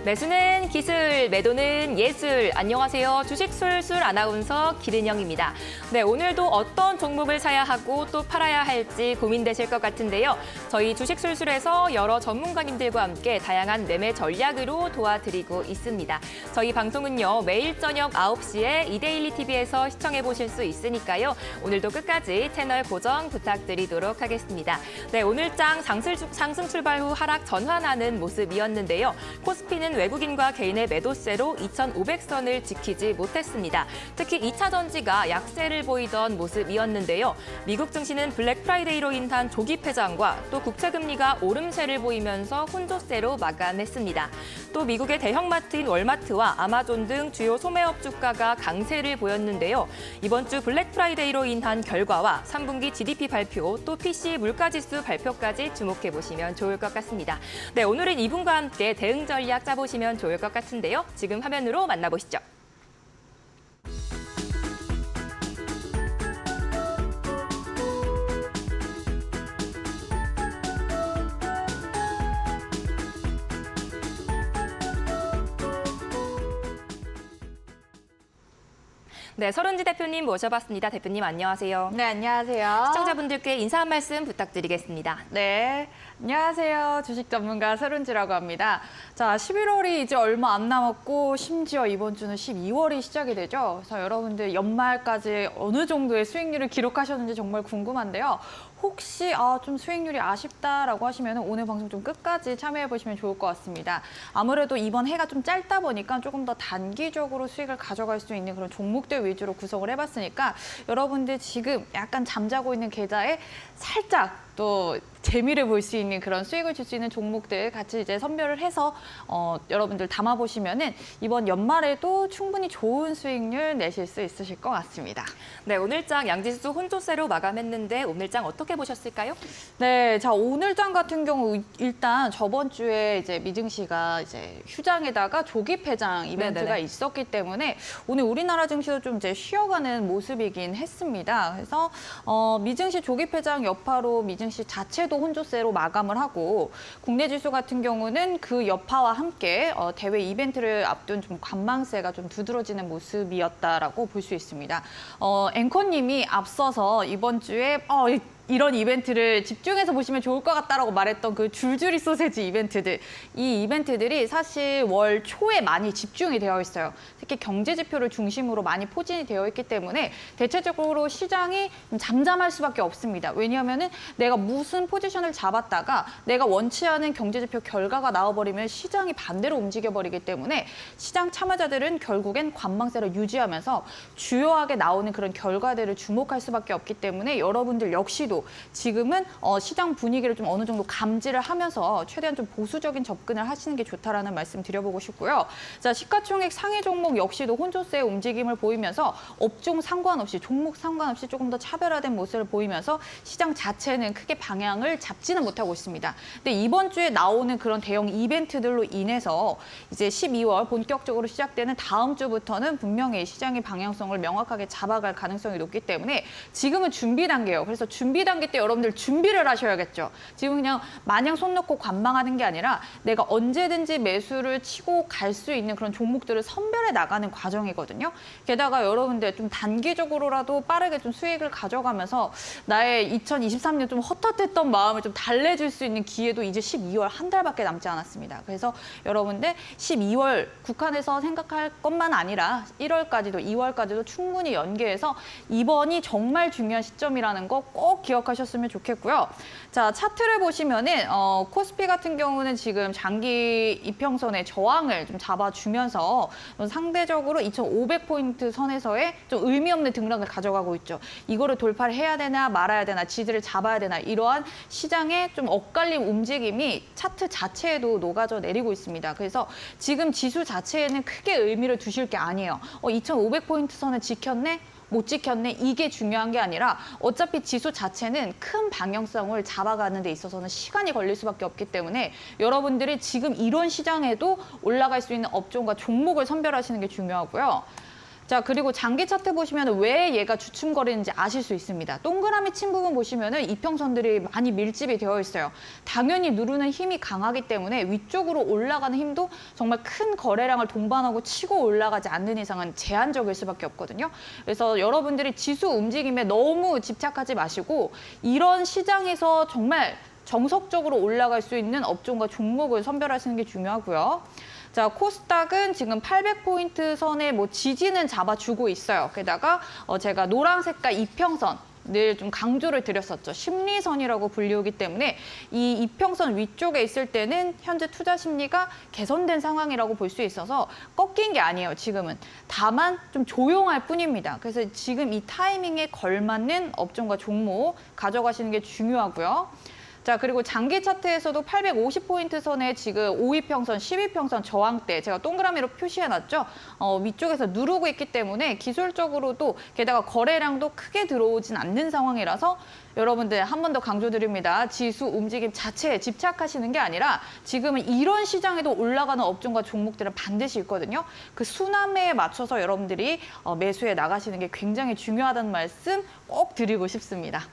매수는 기술, 매도는 예술. 안녕하세요. 주식술술 아나운서 기른영입니다. 네, 오늘도 어떤 종목을 사야 하고 또 팔아야 할지 고민되실 것 같은데요. 저희 주식술술에서 여러 전문가님들과 함께 다양한 매매 전략으로 도와드리고 있습니다. 저희 방송은요, 매일 저녁 9시에 이데일리 TV에서 시청해 보실 수 있으니까요. 오늘도 끝까지 채널 고정 부탁드리도록 하겠습니다. 네, 오늘장 상승 출발 후 하락 전환하는 모습이었는데요. 코스피는 외국인과 개인의 매도세로 2,500선을 지키지 못했습니다. 특히 2차 전지가 약세를 보이던 모습이었는데요. 미국 증시는 블랙 프라이데이로 인한 조기 폐장과 또 국채금리가 오름세를 보이면서 혼조세로 마감했습니다. 또 미국의 대형마트인 월마트와 아마존 등 주요 소매업 주가가 강세를 보였는데요. 이번 주 블랙 프라이데이로 인한 결과와 3분기 GDP 발표, 또 PC 물가지수 발표까지 주목해 보시면 좋을 것 같습니다. 네, 오늘은 이분과 함께 대응 전략 짜보시면 좋을 것 같은데요. 지금 화면으로 만나보시죠. 네, 서른지 대표님 모셔봤습니다. 대표님 안녕하세요. 네, 안녕하세요. 시청자분들께 인사 한 말씀 부탁드리겠습니다. 네, 안녕하세요. 주식 전문가 서른지라고 합니다. 자, 11월이 이제 얼마 안 남았고 심지어 이번 주는 12월이 시작이 되죠. 그래서 여러분들 연말까지 어느 정도의 수익률을 기록하셨는지 정말 궁금한데요. 혹시 좀 수익률이 아쉽다라고 하시면 오늘 방송 좀 끝까지 참여해 보시면 좋을 것 같습니다. 아무래도 이번 해가 좀 짧다 보니까 조금 더 단기적으로 수익을 가져갈 수 있는 그런 종목들 위주로 구성을 해봤으니까 여러분들 지금 약간 잠자고 있는 계좌에 살짝 또 재미를 볼 수 있는 그런 수익을 줄 수 있는 종목들 같이 이제 선별을 해서 여러분들 담아보시면은 이번 연말에도 충분히 좋은 수익률 내실 수 있으실 것 같습니다. 네, 오늘장 양지수 혼조세로 마감했는데 오늘장 어떻게 보셨을까요? 네, 자 오늘장 같은 경우 일단 저번 주에 이제 미증시가 이제 휴장에다가 조기 폐장 이벤트가 네네네. 있었기 때문에 오늘 우리나라 증시도 좀 이제 쉬어가는 모습이긴 했습니다. 그래서 미증시 조기 폐장 여파로 미증시 자체도 혼조세로 마감을 하고 국내 지수 같은 경우는 그 여파와 함께 대외 이벤트를 앞둔 좀 관망세가 좀 두드러지는 모습이었다라고 볼 수 있습니다. 앵커님이 앞서서 이번 주에 이런 이벤트를 집중해서 보시면 좋을 것 같다라고 말했던 그 줄줄이 소세지 이벤트들, 이 이벤트들이 사실 월 초에 많이 집중이 되어 있어요. 특히 경제 지표를 중심으로 많이 포진이 되어 있기 때문에 대체적으로 시장이 잠잠할 수밖에 없습니다. 왜냐하면은 내가 무슨 포지션을 잡았다가 내가 원치 않은 경제 지표 결과가 나와버리면 시장이 반대로 움직여버리기 때문에 시장 참여자들은 결국엔 관망세를 유지하면서 주요하게 나오는 그런 결과들을 주목할 수밖에 없기 때문에 여러분들 역시도 지금은 시장 분위기를 좀 어느 정도 감지를 하면서 최대한 좀 보수적인 접근을 하시는 게 좋다라는 말씀 드려보고 싶고요. 자, 시가총액 상위 종목 역시도 혼조세의 움직임을 보이면서 업종 상관없이 종목 상관없이 조금 더 차별화된 모습을 보이면서 시장 자체는 크게 방향을 잡지는 못하고 있습니다. 근데 이번 주에 나오는 그런 대형 이벤트들로 인해서 이제 12월 본격적으로 시작되는 다음 주부터는 분명히 시장의 방향성을 명확하게 잡아갈 가능성이 높기 때문에 지금은 준비 단계예요. 그래서 준비 단계 때 여러분들 준비를 하셔야겠죠. 지금 그냥 마냥 손 놓고 관망하는 게 아니라 내가 언제든지 매수를 치고 갈 수 있는 그런 종목들을 선별해 나가는 과정이거든요. 게다가 여러분들 좀 단기적으로라도 빠르게 좀 수익을 가져가면서 나의 2023년 좀 헛헛했던 마음을 좀 달래줄 수 있는 기회도 이제 12월 한 달밖에 남지 않았습니다. 그래서 여러분들 12월 국한해서 생각할 것만 아니라 1월까지도 2월까지도 충분히 연계해서 이번이 정말 중요한 시점이라는 거 꼭 기억하셨으면 좋겠고요. 자, 차트를 보시면은 코스피 같은 경우는 지금 장기 이평선의 저항을 좀 잡아주면서 상대적으로 2,500포인트 선에서의 좀 의미 없는 등락을 가져가고 있죠. 이거를 돌파를 해야 되나 말아야 되나 지지를 잡아야 되나 이러한 시장의 좀 엇갈림 움직임이 차트 자체에도 녹아져 내리고 있습니다. 그래서 지금 지수 자체에는 크게 의미를 두실 게 아니에요. 2,500포인트 선을 지켰네? 못 지켰네 이게 중요한 게 아니라 어차피 지수 자체는 큰 방향성을 잡아가는 데 있어서는 시간이 걸릴 수밖에 없기 때문에 여러분들이 지금 이런 시장에도 올라갈 수 있는 업종과 종목을 선별하시는 게 중요하고요. 자, 그리고 장기 차트 보시면 왜 얘가 주춤거리는지 아실 수 있습니다. 동그라미 친 부분 보시면은 이평선들이 많이 밀집이 되어 있어요. 당연히 누르는 힘이 강하기 때문에 위쪽으로 올라가는 힘도 정말 큰 거래량을 동반하고 치고 올라가지 않는 이상은 제한적일 수밖에 없거든요. 그래서 여러분들이 지수 움직임에 너무 집착하지 마시고 이런 시장에서 정말 정석적으로 올라갈 수 있는 업종과 종목을 선별하시는 게 중요하고요. 자, 코스닥은 지금 800포인트 선에 뭐 지지는 잡아주고 있어요. 게다가 제가 노란 색깔 이평선 늘 좀 강조를 드렸었죠. 심리선이라고 불리우기 때문에 이 이평선 위쪽에 있을 때는 현재 투자 심리가 개선된 상황이라고 볼 수 있어서 꺾인 게 아니에요, 지금은. 다만 좀 조용할 뿐입니다. 그래서 지금 이 타이밍에 걸맞는 업종과 종목 가져가시는 게 중요하고요. 자, 그리고 장기 차트에서도 850포인트 선에 지금 5위평선, 10위평선 저항대 제가 동그라미로 표시해놨죠. 위쪽에서 누르고 있기 때문에 기술적으로도 게다가 거래량도 크게 들어오진 않는 상황이라서 여러분들 한 번 더 강조드립니다. 지수 움직임 자체에 집착하시는 게 아니라 지금은 이런 시장에도 올라가는 업종과 종목들은 반드시 있거든요. 그 순환매에 맞춰서 여러분들이 매수해 나가시는 게 굉장히 중요하다는 말씀 꼭 드리고 싶습니다.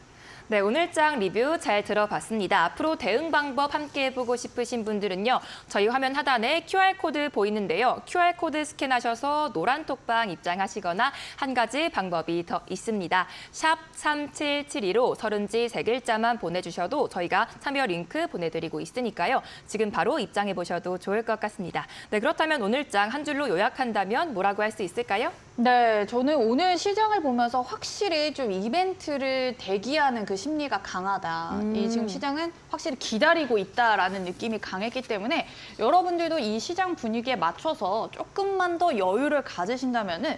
네, 오늘장 리뷰 잘 들어봤습니다. 앞으로 대응 방법 함께 해보고 싶으신 분들은요. 저희 화면 하단에 QR코드 보이는데요. QR코드 스캔하셔서 노란 톡방 입장하시거나 한 가지 방법이 더 있습니다. 샵 3772로 서른지 3글자만 보내주셔도 저희가 참여 링크 보내드리고 있으니까요. 지금 바로 입장해보셔도 좋을 것 같습니다. 네, 그렇다면 오늘장 한 줄로 요약한다면 뭐라고 할 수 있을까요? 네, 저는 오늘 시장을 보면서 확실히 좀 이벤트를 대기하는 그 심리가 강하다. 이 지금 시장은 확실히 기다리고 있다라는 느낌이 강했기 때문에 여러분들도 이 시장 분위기에 맞춰서 조금만 더 여유를 가지신다면은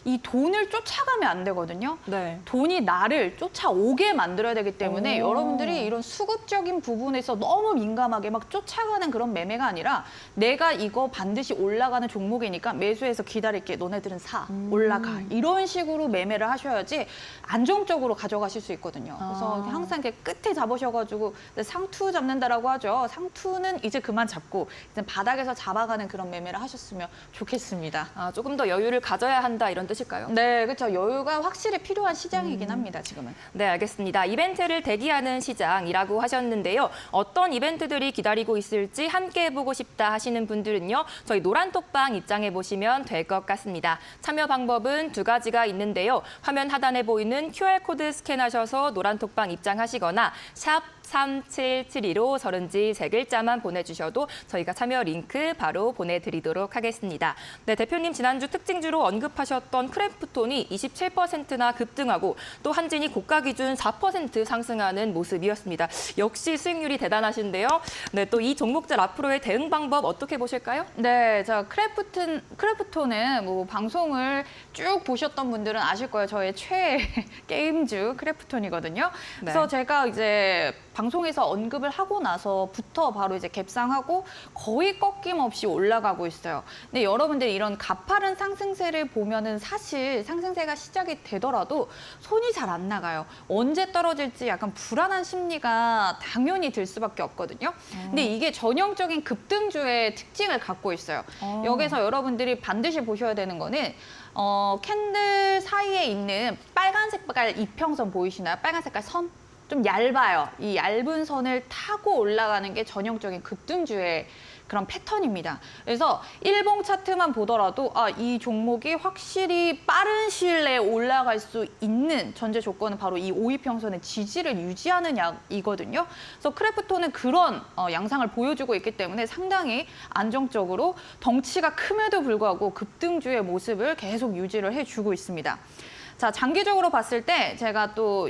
이 돈을 쫓아가면 안 되거든요. 네. 돈이 나를 쫓아오게 만들어야 되기 때문에 여러분들이 이런 수급적인 부분에서 너무 민감하게 막 쫓아가는 그런 매매가 아니라 내가 이거 반드시 올라가는 종목이니까 매수해서 기다릴게. 너네들은 사, 올라가. 이런 식으로 매매를 하셔야지 안정적으로 가져가실 수 있거든요. 그래서 항상 이렇게 끝에 잡으셔가지고 상투 잡는다라고 하죠. 상투는 이제 그만 잡고 이제 바닥에서 잡아가는 그런 매매를 하셨으면 좋겠습니다. 조금 더 여유를 가져야 한다 이런 뜻일까요? 네, 그렇죠. 여유가 확실히 필요한 시장이긴 합니다, 지금은. 네, 알겠습니다. 이벤트를 대기하는 시장이라고 하셨는데요. 어떤 이벤트들이 기다리고 있을지 함께 해보고 싶다 하시는 분들은요. 저희 노란 톡방 입장해 보시면 될 것 같습니다. 참여 방법은 2가지가 있는데요. 화면 하단에 보이는 QR코드 스캔하셔서 노란 톡방 입장하시거나 샵 3772로 서른지 3글자만 보내주셔도 저희가 참여 링크 바로 보내드리도록 하겠습니다. 네, 대표님 지난주 특징주로 언급하셨던 크래프톤이 27%나 급등하고 또 한진이 고가 기준 4% 상승하는 모습이었습니다. 역시 수익률이 대단하신데요. 네, 또 이 종목들 앞으로의 대응 방법 어떻게 보실까요? 네, 자 크래프톤은 뭐 방송을 쭉 보셨던 분들은 아실 거예요. 저의 최애 게임주 크래프톤이거든요. 그래서 제가 이제 방송에서 언급을 하고 나서부터 바로 이제 갭상하고 거의 꺾임없이 올라가고 있어요. 근데 여러분들 이런 가파른 상승세를 보면은 사실 상승세가 시작이 되더라도 손이 잘 안 나가요. 언제 떨어질지 약간 불안한 심리가 당연히 들 수밖에 없거든요. 근데 이게 전형적인 급등주의 특징을 갖고 있어요. 여기서 여러분들이 반드시 보셔야 되는 거는 캔들 사이에 있는 빨간 색깔 이평선 보이시나요? 빨간 색깔 선? 좀 얇아요. 이 얇은 선을 타고 올라가는 게 전형적인 급등주의 그런 패턴입니다. 그래서 일봉 차트만 보더라도 이 종목이 확실히 빠른 시일 내에 올라갈 수 있는 전제 조건은 바로 이 5위평선의 지지를 유지하는 약이거든요. 그래서 크래프톤은 그런 양상을 보여주고 있기 때문에 상당히 안정적으로 덩치가 큼에도 불구하고 급등주의 모습을 계속 유지를 해주고 있습니다. 자, 장기적으로 봤을 때 제가 또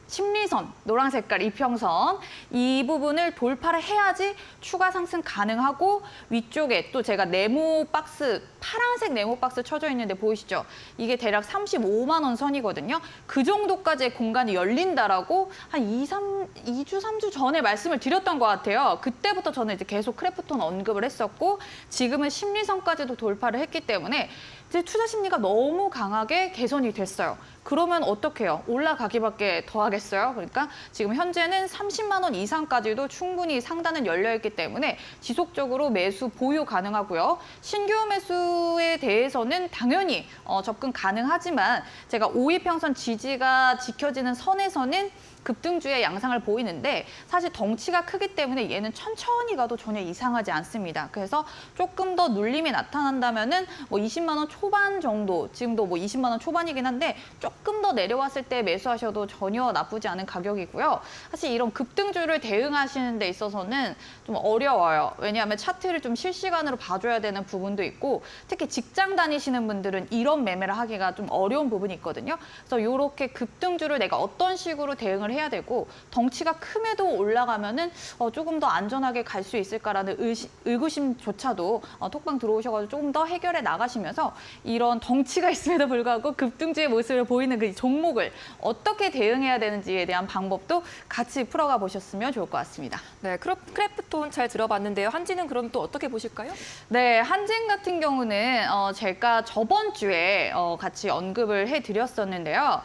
심리선, 노란 색깔 이평선 이 부분을 돌파를 해야지 추가 상승 가능하고 위쪽에 또 제가 네모 박스, 파란색 네모 박스 쳐져 있는데 보이시죠? 이게 대략 35만 원 선이거든요. 그 정도까지의 공간이 열린다라고 한 2주, 3주 전에 말씀을 드렸던 것 같아요. 그때부터 저는 이제 계속 크래프톤 언급을 했었고 지금은 심리선까지도 돌파를 했기 때문에 이제 투자 심리가 너무 강하게 개선이 됐어요. 그러면 어떻게 해요? 올라가기밖에 더 하겠어요? 그러니까 지금 현재는 30만 원 이상까지도 충분히 상단은 열려있기 때문에 지속적으로 매수 보유 가능하고요. 신규 매수에 대해서는 당연히 접근 가능하지만 제가 5이평선 지지가 지켜지는 선에서는 급등주의 양상을 보이는데 사실 덩치가 크기 때문에 얘는 천천히 가도 전혀 이상하지 않습니다. 그래서 조금 더 눌림이 나타난다면은 뭐 20만 원 초반 정도, 지금도 뭐 20만 원 초반이긴 한데 조금 더 내려왔을 때 매수하셔도 전혀 나쁘지 않은 가격이고요. 사실 이런 급등주를 대응하시는 데 있어서는 좀 어려워요. 왜냐하면 차트를 좀 실시간으로 봐줘야 되는 부분도 있고 특히 직장 다니시는 분들은 이런 매매를 하기가 좀 어려운 부분이 있거든요. 그래서 이렇게 급등주를 내가 어떤 식으로 대응을 해야 되고 덩치가 큼에도 올라가면은 조금 더 안전하게 갈 수 있을까라는 의구심조차도 톡방 들어오셔가지고 조금 더 해결해 나가시면서 이런 덩치가 있음에도 불구하고 급등주의 모습을 보이는 그 종목을 어떻게 대응해야 되는지에 대한 방법도 같이 풀어가 보셨으면 좋을 것 같습니다. 네, 크래프톤 잘 들어봤는데요. 한진은 그럼 또 어떻게 보실까요? 네, 한진 같은 경우는 제가 저번 주에 같이 언급을 해드렸었는데요.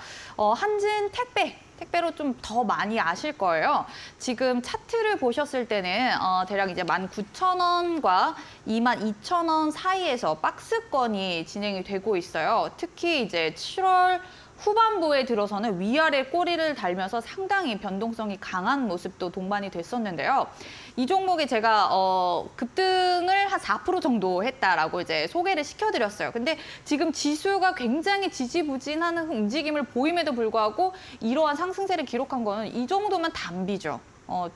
한진 택배로 좀 더 많이 아실 거예요. 지금 차트를 보셨을 때는 대략 이제 19,000원과 22,000원 사이에서 박스권이 진행이 되고 있어요. 특히 이제 7월 후반부에 들어서는 위아래 꼬리를 달면서 상당히 변동성이 강한 모습도 동반이 됐었는데요. 이 종목이 제가 급등을 한 4% 정도 했다라고 이제 소개를 시켜드렸어요. 근데 지금 지수가 굉장히 지지부진한 움직임을 보임에도 불구하고 이러한 상승세를 기록한 거는 이 정도면 단비죠.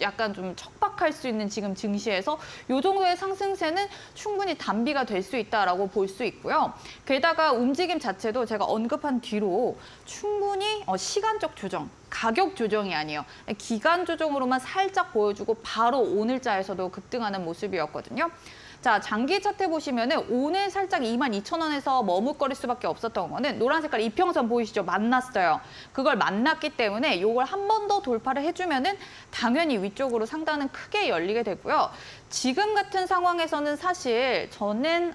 약간 좀 척박할 수 있는 지금 증시에서 이 정도의 상승세는 충분히 단비가 될 수 있다라고 볼 수 있고요. 게다가 움직임 자체도 제가 언급한 뒤로 충분히 시간적 조정, 가격 조정이 아니에요. 기간 조정으로만 살짝 보여주고 바로 오늘자에서도 급등하는 모습이었거든요. 자, 장기 차트 보시면은 오늘 살짝 22,000원에서 머뭇거릴 수밖에 없었던 거는 노란 색깔 이평선 보이시죠? 만났어요. 그걸 만났기 때문에 이걸 한 번 더 돌파를 해주면은 당연히 위쪽으로 상단은 크게 열리게 되고요. 지금 같은 상황에서는 사실 저는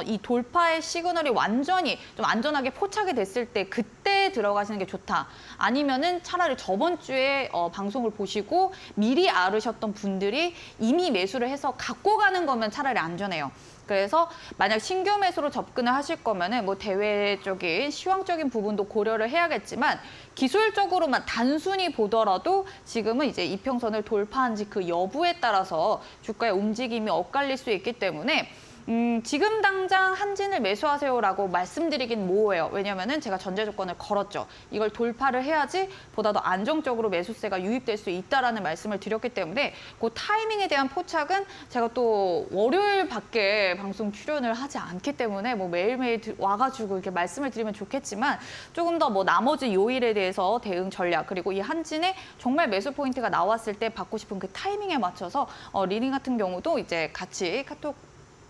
이 돌파의 시그널이 완전히 좀 안전하게 포착이 됐을 때 그때 들어가시는 게 좋다. 아니면은 차라리 저번 주에 방송을 보시고 미리 알으셨던 분들이 이미 매수를 해서 갖고 가는 거면 차라리 안전해요. 그래서 만약 신규 매수로 접근을 하실 거면은 뭐 대외적인 시황적인 부분도 고려를 해야겠지만 기술적으로만 단순히 보더라도 지금은 이제 이평선을 돌파한지 그 여부에 따라서 주가의 움직임이 엇갈릴 수 있기 때문에 지금 당장 한진을 매수하세요라고 말씀드리긴 뭐해요. 왜냐면은 제가 전제 조건을 걸었죠. 이걸 돌파를 해야지 보다 더 안정적으로 매수세가 유입될 수 있다라는 말씀을 드렸기 때문에 그 타이밍에 대한 포착은 제가 또 월요일밖에 방송 출연을 하지 않기 때문에 뭐 매일매일 와가지고 이렇게 말씀을 드리면 좋겠지만 조금 더 뭐 나머지 요일에 대해서 대응 전략 그리고 이 한진의 정말 매수 포인트가 나왔을 때 받고 싶은 그 타이밍에 맞춰서 리딩 같은 경우도 이제 같이 카톡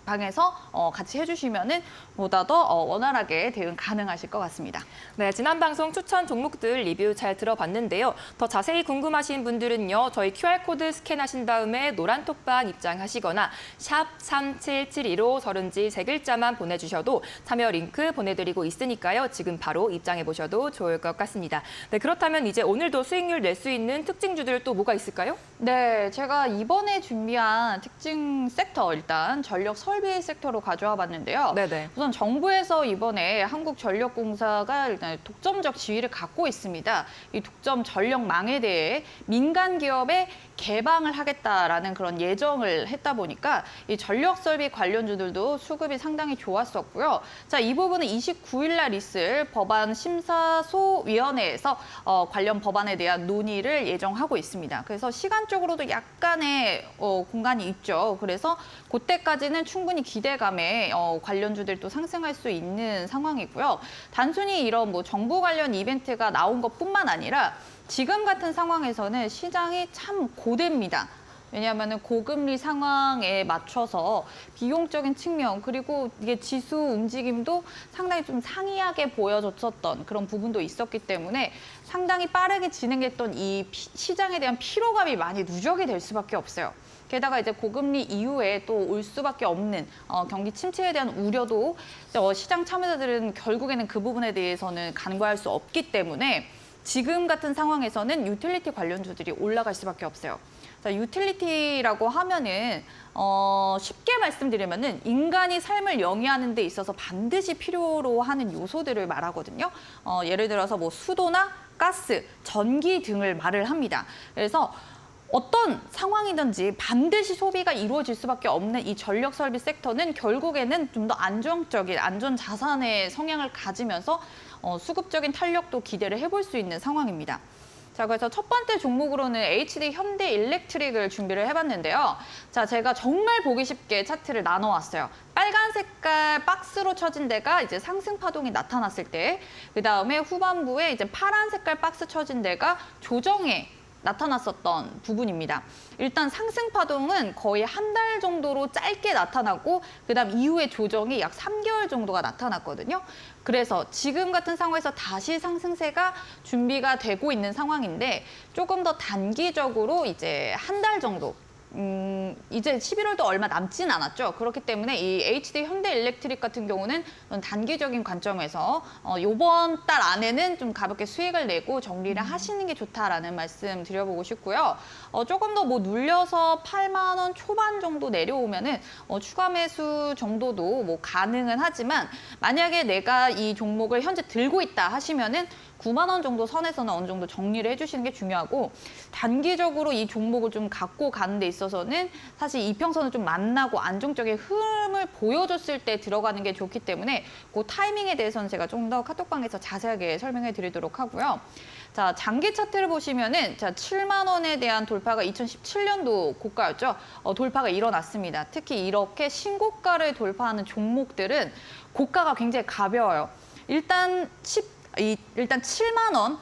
방에서 같이 해주시면은 보다 더 원활하게 대응 가능하실 것 같습니다. 네, 지난 방송 추천 종목들 리뷰 잘 들어봤는데요. 더 자세히 궁금하신 분들은요. 저희 QR코드 스캔하신 다음에 노란 톡방 입장하시거나 샵 3772로 서른지 세 글자만 보내주셔도 참여 링크 보내드리고 있으니까요. 지금 바로 입장해보셔도 좋을 것 같습니다. 네, 그렇다면 이제 오늘도 수익률 낼 수 있는 특징주들 또 뭐가 있을까요? 네, 제가 이번에 준비한 특징 섹터 일단 전력 설비 섹터로 가져와 봤는데요. 네네. 우선 정부에서 이번에 한국전력공사가 일단 독점적 지위를 갖고 있습니다. 이 독점 전력망에 대해 민간 기업에 개방을 하겠다라는 그런 예정을 했다 보니까 이 전력 설비 관련주들도 수급이 상당히 좋았었고요. 자, 이 부분은 29일 날 있을 법안 심사소위원회에서 관련 법안에 대한 논의를 예정하고 있습니다. 그래서 시간적으로도 약간의 공간이 있죠. 그래서 그때까지는 충분히 기대감에 관련주들도 상승할 수 있는 상황이고요. 단순히 이런 뭐 정부 관련 이벤트가 나온 것뿐만 아니라 지금 같은 상황에서는 시장이 참 고됩니다. 왜냐하면 고금리 상황에 맞춰서 비용적인 측면 그리고 이게 지수 움직임도 상당히 좀 상이하게 보여졌었던 그런 부분도 있었기 때문에 상당히 빠르게 진행했던 이 시장에 대한 피로감이 많이 누적이 될 수밖에 없어요. 게다가 이제 고금리 이후에 또 올 수밖에 없는 경기 침체에 대한 우려도 시장 참여자들은 결국에는 그 부분에 대해서는 간과할 수 없기 때문에 지금 같은 상황에서는 유틸리티 관련주들이 올라갈 수밖에 없어요. 자, 유틸리티라고 하면은 쉽게 말씀드리면은 인간이 삶을 영위하는 데 있어서 반드시 필요로 하는 요소들을 말하거든요. 예를 들어서 뭐 수도나 가스, 전기 등을 말을 합니다. 그래서 어떤 상황이든지 반드시 소비가 이루어질 수밖에 없는 이 전력 설비 섹터는 결국에는 좀 더 안정적인 안전 자산의 성향을 가지면서 수급적인 탄력도 기대를 해볼 수 있는 상황입니다. 자, 그래서 첫 번째 종목으로는 HD 현대 일렉트릭을 준비를 해봤는데요. 자, 제가 정말 보기 쉽게 차트를 나눠왔어요. 빨간 색깔 박스로 쳐진 데가 이제 상승 파동이 나타났을 때, 그 다음에 후반부에 이제 파란 색깔 박스 쳐진 데가 조정에 나타났었던 부분입니다. 일단 상승 파동은 거의 한 달 정도로 짧게 나타나고 그다음 이후에 조정이 약 3개월 정도가 나타났거든요. 그래서 지금 같은 상황에서 다시 상승세가 준비가 되고 있는 상황인데 조금 더 단기적으로 이제 한 달 정도 이제 11월도 얼마 남진 않았죠. 그렇기 때문에 이 HD 현대일렉트릭 같은 경우는 단기적인 관점에서 이번 달 안에는 좀 가볍게 수익을 내고 정리를 하시는 게 좋다라는 말씀 드려보고 싶고요. 조금 더 뭐 눌려서 8만 원 초반 정도 내려오면은 추가 매수 정도도 뭐 가능은 하지만 만약에 내가 이 종목을 현재 들고 있다 하시면은 9만 원 정도 선에서는 어느 정도 정리를 해주시는 게 중요하고 단기적으로 이 종목을 좀 갖고 가는 데 있어서는 사실 이평선을 좀 만나고 안정적인 흐름을 보여줬을 때 들어가는 게 좋기 때문에 그 타이밍에 대해서는 제가 좀 더 카톡방에서 자세하게 설명해 드리도록 하고요. 자, 장기 차트를 보시면은 자, 7만 원에 대한 돌파가 2017년도 고가였죠. 돌파가 일어났습니다. 특히 이렇게 신고가를 돌파하는 종목들은 고가가 굉장히 가벼워요. 일단 7만 원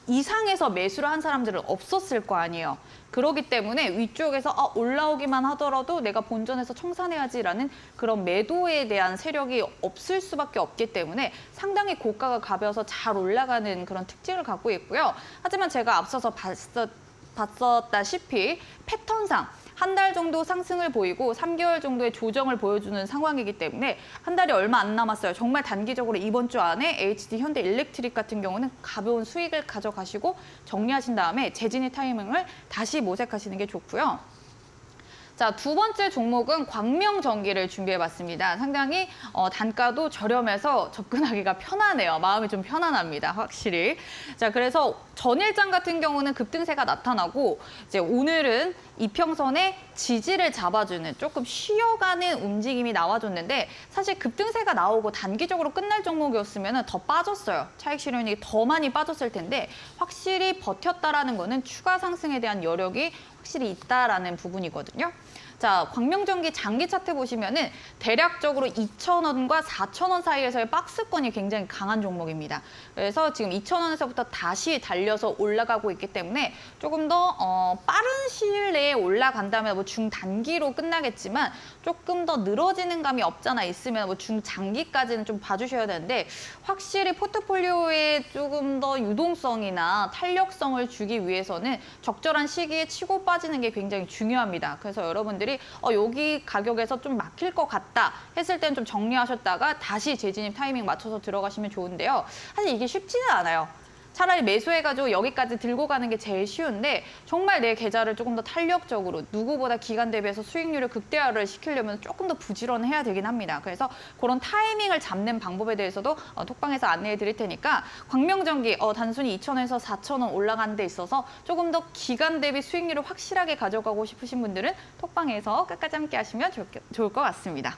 이상에서 매수를 한 사람들은 없었을 거 아니에요. 그렇기 때문에 위쪽에서 올라오기만 하더라도 내가 본전에서 청산해야지라는 그런 매도에 대한 세력이 없을 수밖에 없기 때문에 상당히 고가가 가벼워서 잘 올라가는 그런 특징을 갖고 있고요. 하지만 제가 앞서서 봤었다시피 패턴상 한 달 정도 상승을 보이고 3개월 정도의 조정을 보여주는 상황이기 때문에 한 달이 얼마 안 남았어요. 정말 단기적으로 이번 주 안에 HD 현대 일렉트릭 같은 경우는 가벼운 수익을 가져가시고 정리하신 다음에 재진입 타이밍을 다시 모색하시는 게 좋고요. 자, 두 번째 종목은 광명전기를 준비해봤습니다. 상당히 단가도 저렴해서 접근하기가 편하네요. 마음이 좀 편안합니다, 확실히. 자, 그래서 전일장 같은 경우는 급등세가 나타나고 이제 오늘은 이평선의 지지를 잡아주는 조금 쉬어가는 움직임이 나와줬는데 사실 급등세가 나오고 단기적으로 끝날 종목이었으면 더 빠졌어요. 차익 실현이 더 많이 빠졌을 텐데 확실히 버텼다라는 거는 추가 상승에 대한 여력이 확실히 있다라는 부분이거든요. 자, 광명전기 장기 차트 보시면은 대략적으로 2,000원과 4,000원 사이에서의 박스권이 굉장히 강한 종목입니다. 그래서 지금 2,000원에서부터 다시 달려서 올라가고 있기 때문에 조금 더 빠른 시일 내에 올라간다면 뭐 중단기로 끝나겠지만 조금 더 늘어지는 감이 없잖아 있으면 뭐 중장기까지는 좀 봐주셔야 되는데 확실히 포트폴리오에 조금 더 유동성이나 탄력성을 주기 위해서는 적절한 시기에 치고 빠지는 게 굉장히 중요합니다. 그래서 여러분들이 여기 가격에서 좀 막힐 것 같다 했을 때는 좀 정리하셨다가 다시 재진입 타이밍 맞춰서 들어가시면 좋은데요. 사실 이게 쉽지는 않아요. 차라리 매수해가지고 여기까지 들고 가는 게 제일 쉬운데 정말 내 계좌를 조금 더 탄력적으로 누구보다 기간 대비해서 수익률을 극대화를 시키려면 조금 더 부지런해야 되긴 합니다. 그래서 그런 타이밍을 잡는 방법에 대해서도 톡방에서 안내해 드릴 테니까 광명전기 단순히 2,000원에서 4,000원 올라가는 데 있어서 조금 더 기간 대비 수익률을 확실하게 가져가고 싶으신 분들은 톡방에서 끝까지 함께 하시면 좋을 것 같습니다.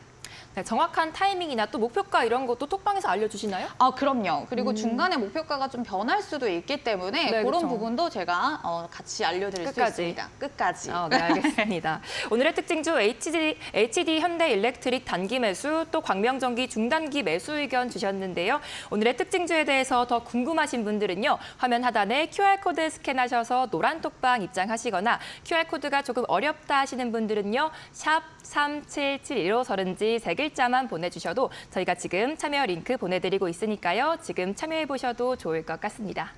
네, 정확한 타이밍이나 또 목표가 이런 것도 톡방에서 알려주시나요? 그럼요. 그리고 중간에 목표가가 좀 변할 수도 있기 때문에 네, 그런 그렇죠. 부분도 제가 같이 알려드릴 수 있습니다. 끝까지. 네, 알겠습니다. 오늘의 특징주 HD 현대 일렉트릭 단기 매수, 또 광명전기 중단기 매수 의견 주셨는데요. 오늘의 특징주에 대해서 더 궁금하신 분들은요. 화면 하단에 QR코드 스캔하셔서 노란 톡방 입장하시거나 QR코드가 조금 어렵다 하시는 분들은요. 샵 3771호서른지 3글자만 보내주셔도 저희가 지금 참여 링크 보내드리고 있으니까요. 지금 참여해보셔도 좋을 것 같습니다.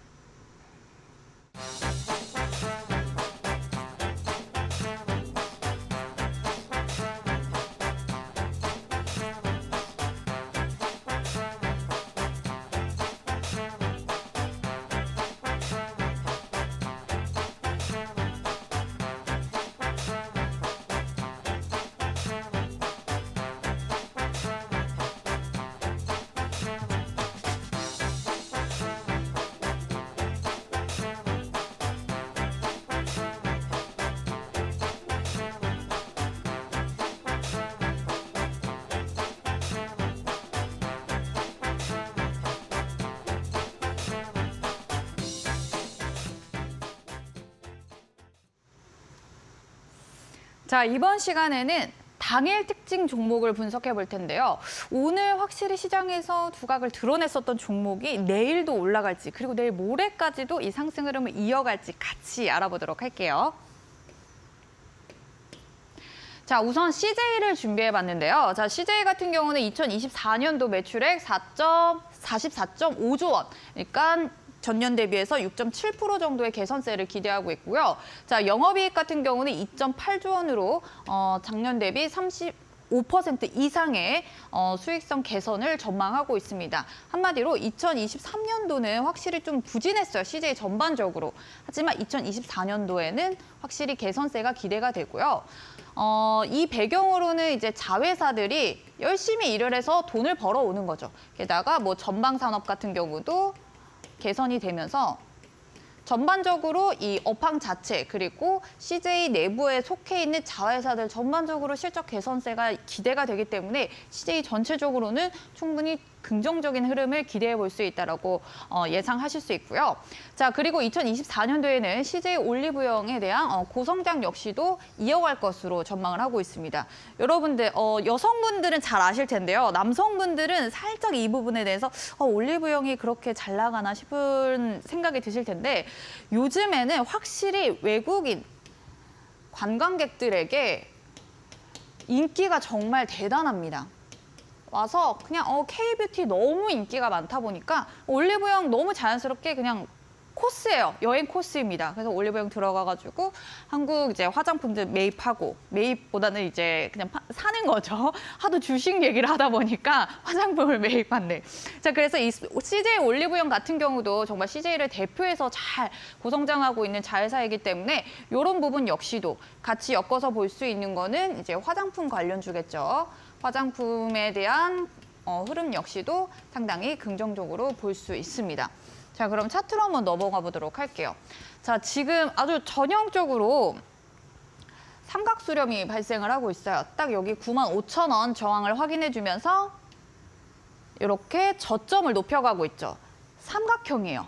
자, 이번 시간에는 당일 특징 종목을 분석해 볼 텐데요. 오늘 확실히 시장에서 두각을 드러냈었던 종목이 내일도 올라갈지 그리고 내일 모레까지도 이 상승 흐름을 이어갈지 같이 알아보도록 할게요. 자, 우선 CJ를 준비해 봤는데요. 자, CJ 같은 경우는 2024년도 매출액 44.5조 원. 그러니까 전년 대비해서 6.7% 정도의 개선세를 기대하고 있고요. 자, 영업이익 같은 경우는 2.8조 원으로 작년 대비 35% 이상의 수익성 개선을 전망하고 있습니다. 한마디로 2023년도는 확실히 좀 부진했어요. CJ 전반적으로. 하지만 2024년도에는 확실히 개선세가 기대가 되고요. 이 배경으로는 이제 자회사들이 열심히 일을 해서 돈을 벌어오는 거죠. 게다가 뭐 전방산업 같은 경우도 개선이 되면서 전반적으로 이 업황 자체 그리고 CJ 내부에 속해 있는 자회사들 전반적으로 실적 개선세가 기대가 되기 때문에 CJ 전체적으로는 충분히 긍정적인 흐름을 기대해 볼 수 있다라고 예상하실 수 있고요. 자, 그리고 2024년도에는 CJ 올리브영에 대한 고성장 역시도 이어갈 것으로 전망을 하고 있습니다. 여러분들 여성분들은 잘 아실 텐데요. 남성분들은 살짝 이 부분에 대해서 올리브영이 그렇게 잘 나가나 싶은 생각이 드실 텐데 요즘에는 확실히 외국인 관광객들에게 인기가 정말 대단합니다. 와서 그냥 K뷰티 너무 인기가 많다 보니까 올리브영 너무 자연스럽게 그냥 코스예요. 여행 코스입니다. 그래서 올리브영 들어가가지고 한국 이제 화장품들 매입하고 매입보다는 이제 그냥 사는 거죠. 하도 주식 얘기를 하다 보니까 화장품을 매입한대. 자, 그래서 이 CJ 올리브영 같은 경우도 정말 CJ를 대표해서 잘 고성장하고 있는 자회사이기 때문에 이런 부분 역시도 같이 엮어서 볼 수 있는 거는 이제 화장품 관련주겠죠. 화장품에 대한 흐름 역시도 상당히 긍정적으로 볼 수 있습니다. 자, 그럼 차트로 한번 넘어가 보도록 할게요. 자, 지금 아주 전형적으로 삼각수렴이 발생을 하고 있어요. 딱 여기 95,000원 저항을 확인해 주면서 이렇게 저점을 높여가고 있죠. 삼각형이에요.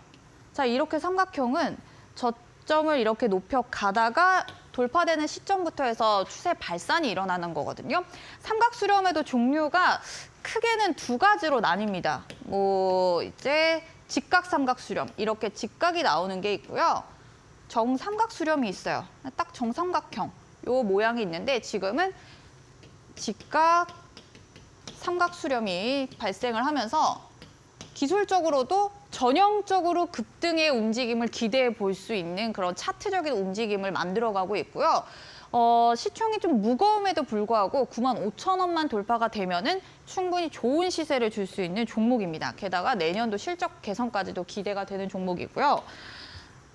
자, 이렇게 삼각형은 저점을 이렇게 높여가다가 돌파되는 시점부터 해서 추세 발산이 일어나는 거거든요. 삼각수렴에도 종류가 크게는 두 가지로 나뉩니다. 뭐 이제 직각삼각수렴 이렇게 직각이 나오는 게 있고요. 정삼각수렴이 있어요. 딱 정삼각형 요 모양이 있는데 지금은 직각 삼각수렴이 발생을 하면서 기술적으로도 전형적으로 급등의 움직임을 기대해 볼 수 있는 그런 차트적인 움직임을 만들어가고 있고요. 시총이 좀 무거움에도 불구하고 95,000원만 돌파가 되면은 충분히 좋은 시세를 줄 수 있는 종목입니다. 게다가 내년도 실적 개선까지도 기대가 되는 종목이고요.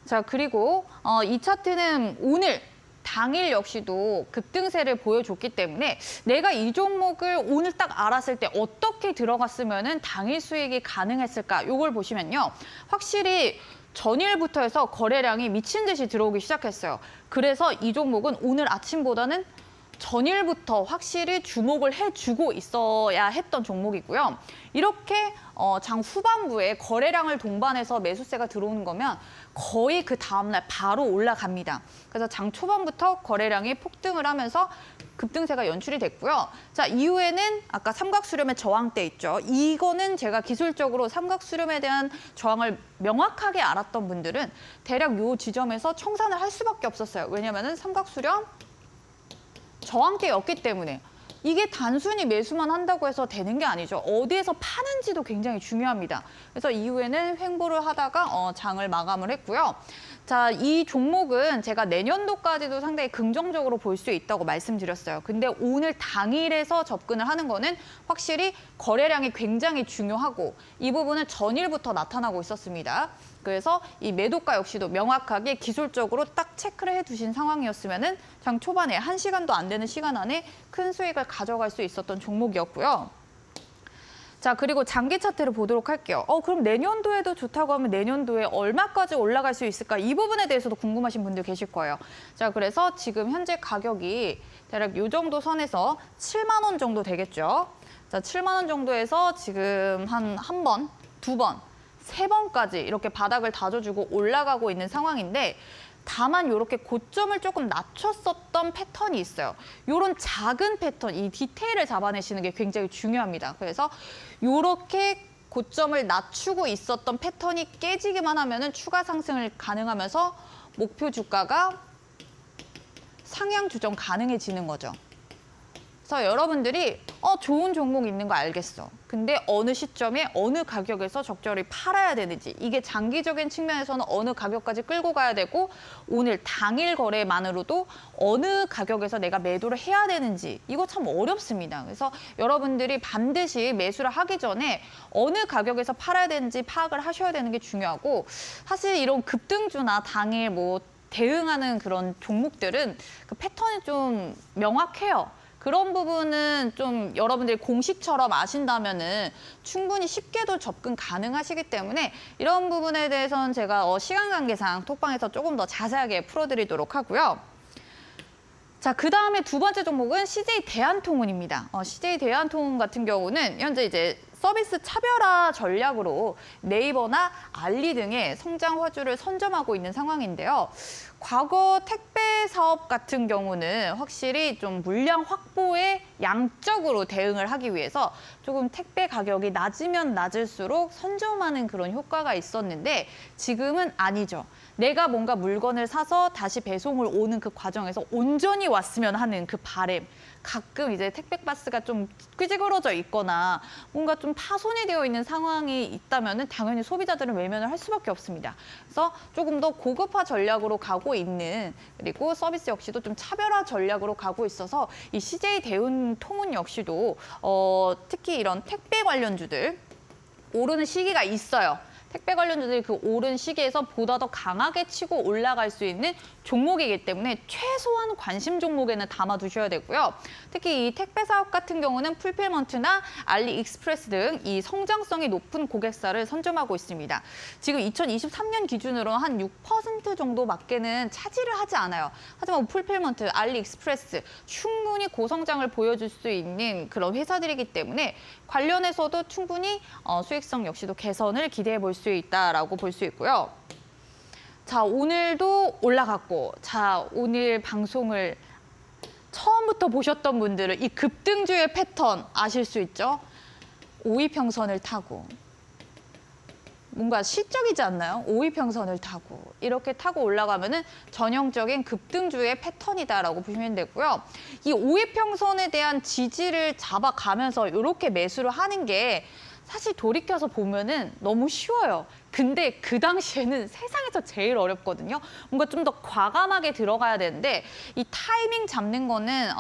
자, 그리고 이 차트는 오늘 당일 역시도 급등세를 보여줬기 때문에 내가 이 종목을 오늘 딱 알았을 때 어떻게 들어갔으면은 당일 수익이 가능했을까? 이걸 보시면요. 확실히 전일부터 해서 거래량이 미친 듯이 들어오기 시작했어요. 그래서 이 종목은 오늘 아침보다는 전일부터 확실히 주목을 해주고 있어야 했던 종목이고요. 이렇게 장 후반부에 거래량을 동반해서 매수세가 들어오는 거면 거의 그 다음날 바로 올라갑니다. 그래서 장 초반부터 거래량이 폭등을 하면서 급등세가 연출이 됐고요. 자, 이후에는 아까 삼각수렴의 저항대 있죠. 이거는 제가 기술적으로 삼각수렴에 대한 저항을 명확하게 알았던 분들은 대략 이 지점에서 청산을 할 수밖에 없었어요. 왜냐면은 삼각수렴 저항대였기 때문에 이게 단순히 매수만 한다고 해서 되는 게 아니죠. 어디에서 파는지도 굉장히 중요합니다. 그래서 이후에는 횡보를 하다가 장을 마감을 했고요. 자, 이 종목은 제가 내년도까지도 상당히 긍정적으로 볼 수 있다고 말씀드렸어요. 근데 오늘 당일에서 접근을 하는 거는 확실히 거래량이 굉장히 중요하고 이 부분은 전일부터 나타나고 있었습니다. 그래서 이 매도가 역시도 명확하게 기술적으로 딱 체크를 해두신 상황이었으면은 장 초반에 1시간도 안 되는 시간 안에 큰 수익을 가져갈 수 있었던 종목이었고요. 자, 그리고 장기 차트를 보도록 할게요. 그럼 내년도에도 좋다고 하면 내년도에 얼마까지 올라갈 수 있을까? 이 부분에 대해서도 궁금하신 분들 계실 거예요. 자, 그래서 지금 현재 가격이 대략 이 정도 선에서 7만 원 정도 되겠죠. 자, 7만 원 정도에서 지금 한 번, 두 번, 세 번까지 이렇게 바닥을 다져주고 올라가고 있는 상황인데 다만 이렇게 고점을 조금 낮췄었던 패턴이 있어요. 이런 작은 패턴, 이 디테일을 잡아내시는 게 굉장히 중요합니다. 그래서 이렇게 고점을 낮추고 있었던 패턴이 깨지기만 하면은 추가 상승을 가능하면서 목표 주가가 상향 조정 가능해지는 거죠. 그래서 여러분들이 좋은 종목 있는 거 알겠어. 근데 어느 시점에 어느 가격에서 적절히 팔아야 되는지, 이게 장기적인 측면에서는 어느 가격까지 끌고 가야 되고 오늘 당일 거래만으로도 어느 가격에서 내가 매도를 해야 되는지, 이거 참 어렵습니다. 그래서 여러분들이 반드시 매수를 하기 전에 어느 가격에서 팔아야 되는지 파악을 하셔야 되는 게 중요하고, 사실 이런 급등주나 당일 뭐 대응하는 그런 종목들은 그 패턴이 좀 명확해요. 그런 부분은 좀 여러분들이 공식처럼 아신다면은 충분히 쉽게도 접근 가능하시기 때문에 이런 부분에 대해서는 제가 시간 관계상 톡방에서 조금 더 자세하게 풀어드리도록 하고요. 자, 그 다음에 두 번째 종목은 CJ 대한통운입니다. CJ 대한통운 같은 경우는 현재 이제 서비스 차별화 전략으로 네이버나 알리 등의 성장 화주를 선점하고 있는 상황인데요. 과거 택배 사업 같은 경우는 확실히 좀 물량 확보에 양적으로 대응을 하기 위해서 조금 택배 가격이 낮으면 낮을수록 선점하는 그런 효과가 있었는데 지금은 아니죠. 내가 뭔가 물건을 사서 다시 배송을 오는 그 과정에서 온전히 왔으면 하는 그 바람. 가끔 이제 택배 박스가 좀 삐지그러져 있거나 뭔가 좀 파손이 되어 있는 상황이 있다면은 당연히 소비자들은 외면을 할 수밖에 없습니다. 그래서 조금 더 고급화 전략으로 가고 있는, 그리고 서비스 역시도 좀 차별화 전략으로 가고 있어서 이 CJ 대한통운 역시도 특히 이런 택배 관련주들 오르는 시기가 있어요. 택배 관련주들이 그 오른 시기에서 보다 더 강하게 치고 올라갈 수 있는 종목이기 때문에 최소한 관심 종목에는 담아두셔야 되고요. 특히 이 택배 사업 같은 경우는 풀필먼트나 알리익스프레스 등 이 성장성이 높은 고객사를 선점하고 있습니다. 지금 2023년 기준으로 한 6% 정도밖에는 차지를 하지 않아요. 하지만 풀필먼트, 알리익스프레스 충분히 고성장을 보여줄 수 있는 그런 회사들이기 때문에 관련해서도 충분히 수익성 역시도 개선을 기대해 볼 수 있다라고 볼 수 있고요. 자, 오늘도 올라갔고, 자, 오늘 방송을 처음부터 보셨던 분들은 이 급등주의 패턴 아실 수 있죠? 5위평선을 타고. 뭔가 시적이지 않나요? 5위평선을 타고 이렇게 타고 올라가면은 전형적인 급등주의 패턴이다라고 보시면 되고요. 이 5위평선에 대한 지지를 잡아가면서 이렇게 매수를 하는 게 사실 돌이켜서 보면은 너무 쉬워요. 근데 그 당시에는 세상에서 제일 어렵거든요. 뭔가 좀 더 과감하게 들어가야 되는데 이 타이밍 잡는 거는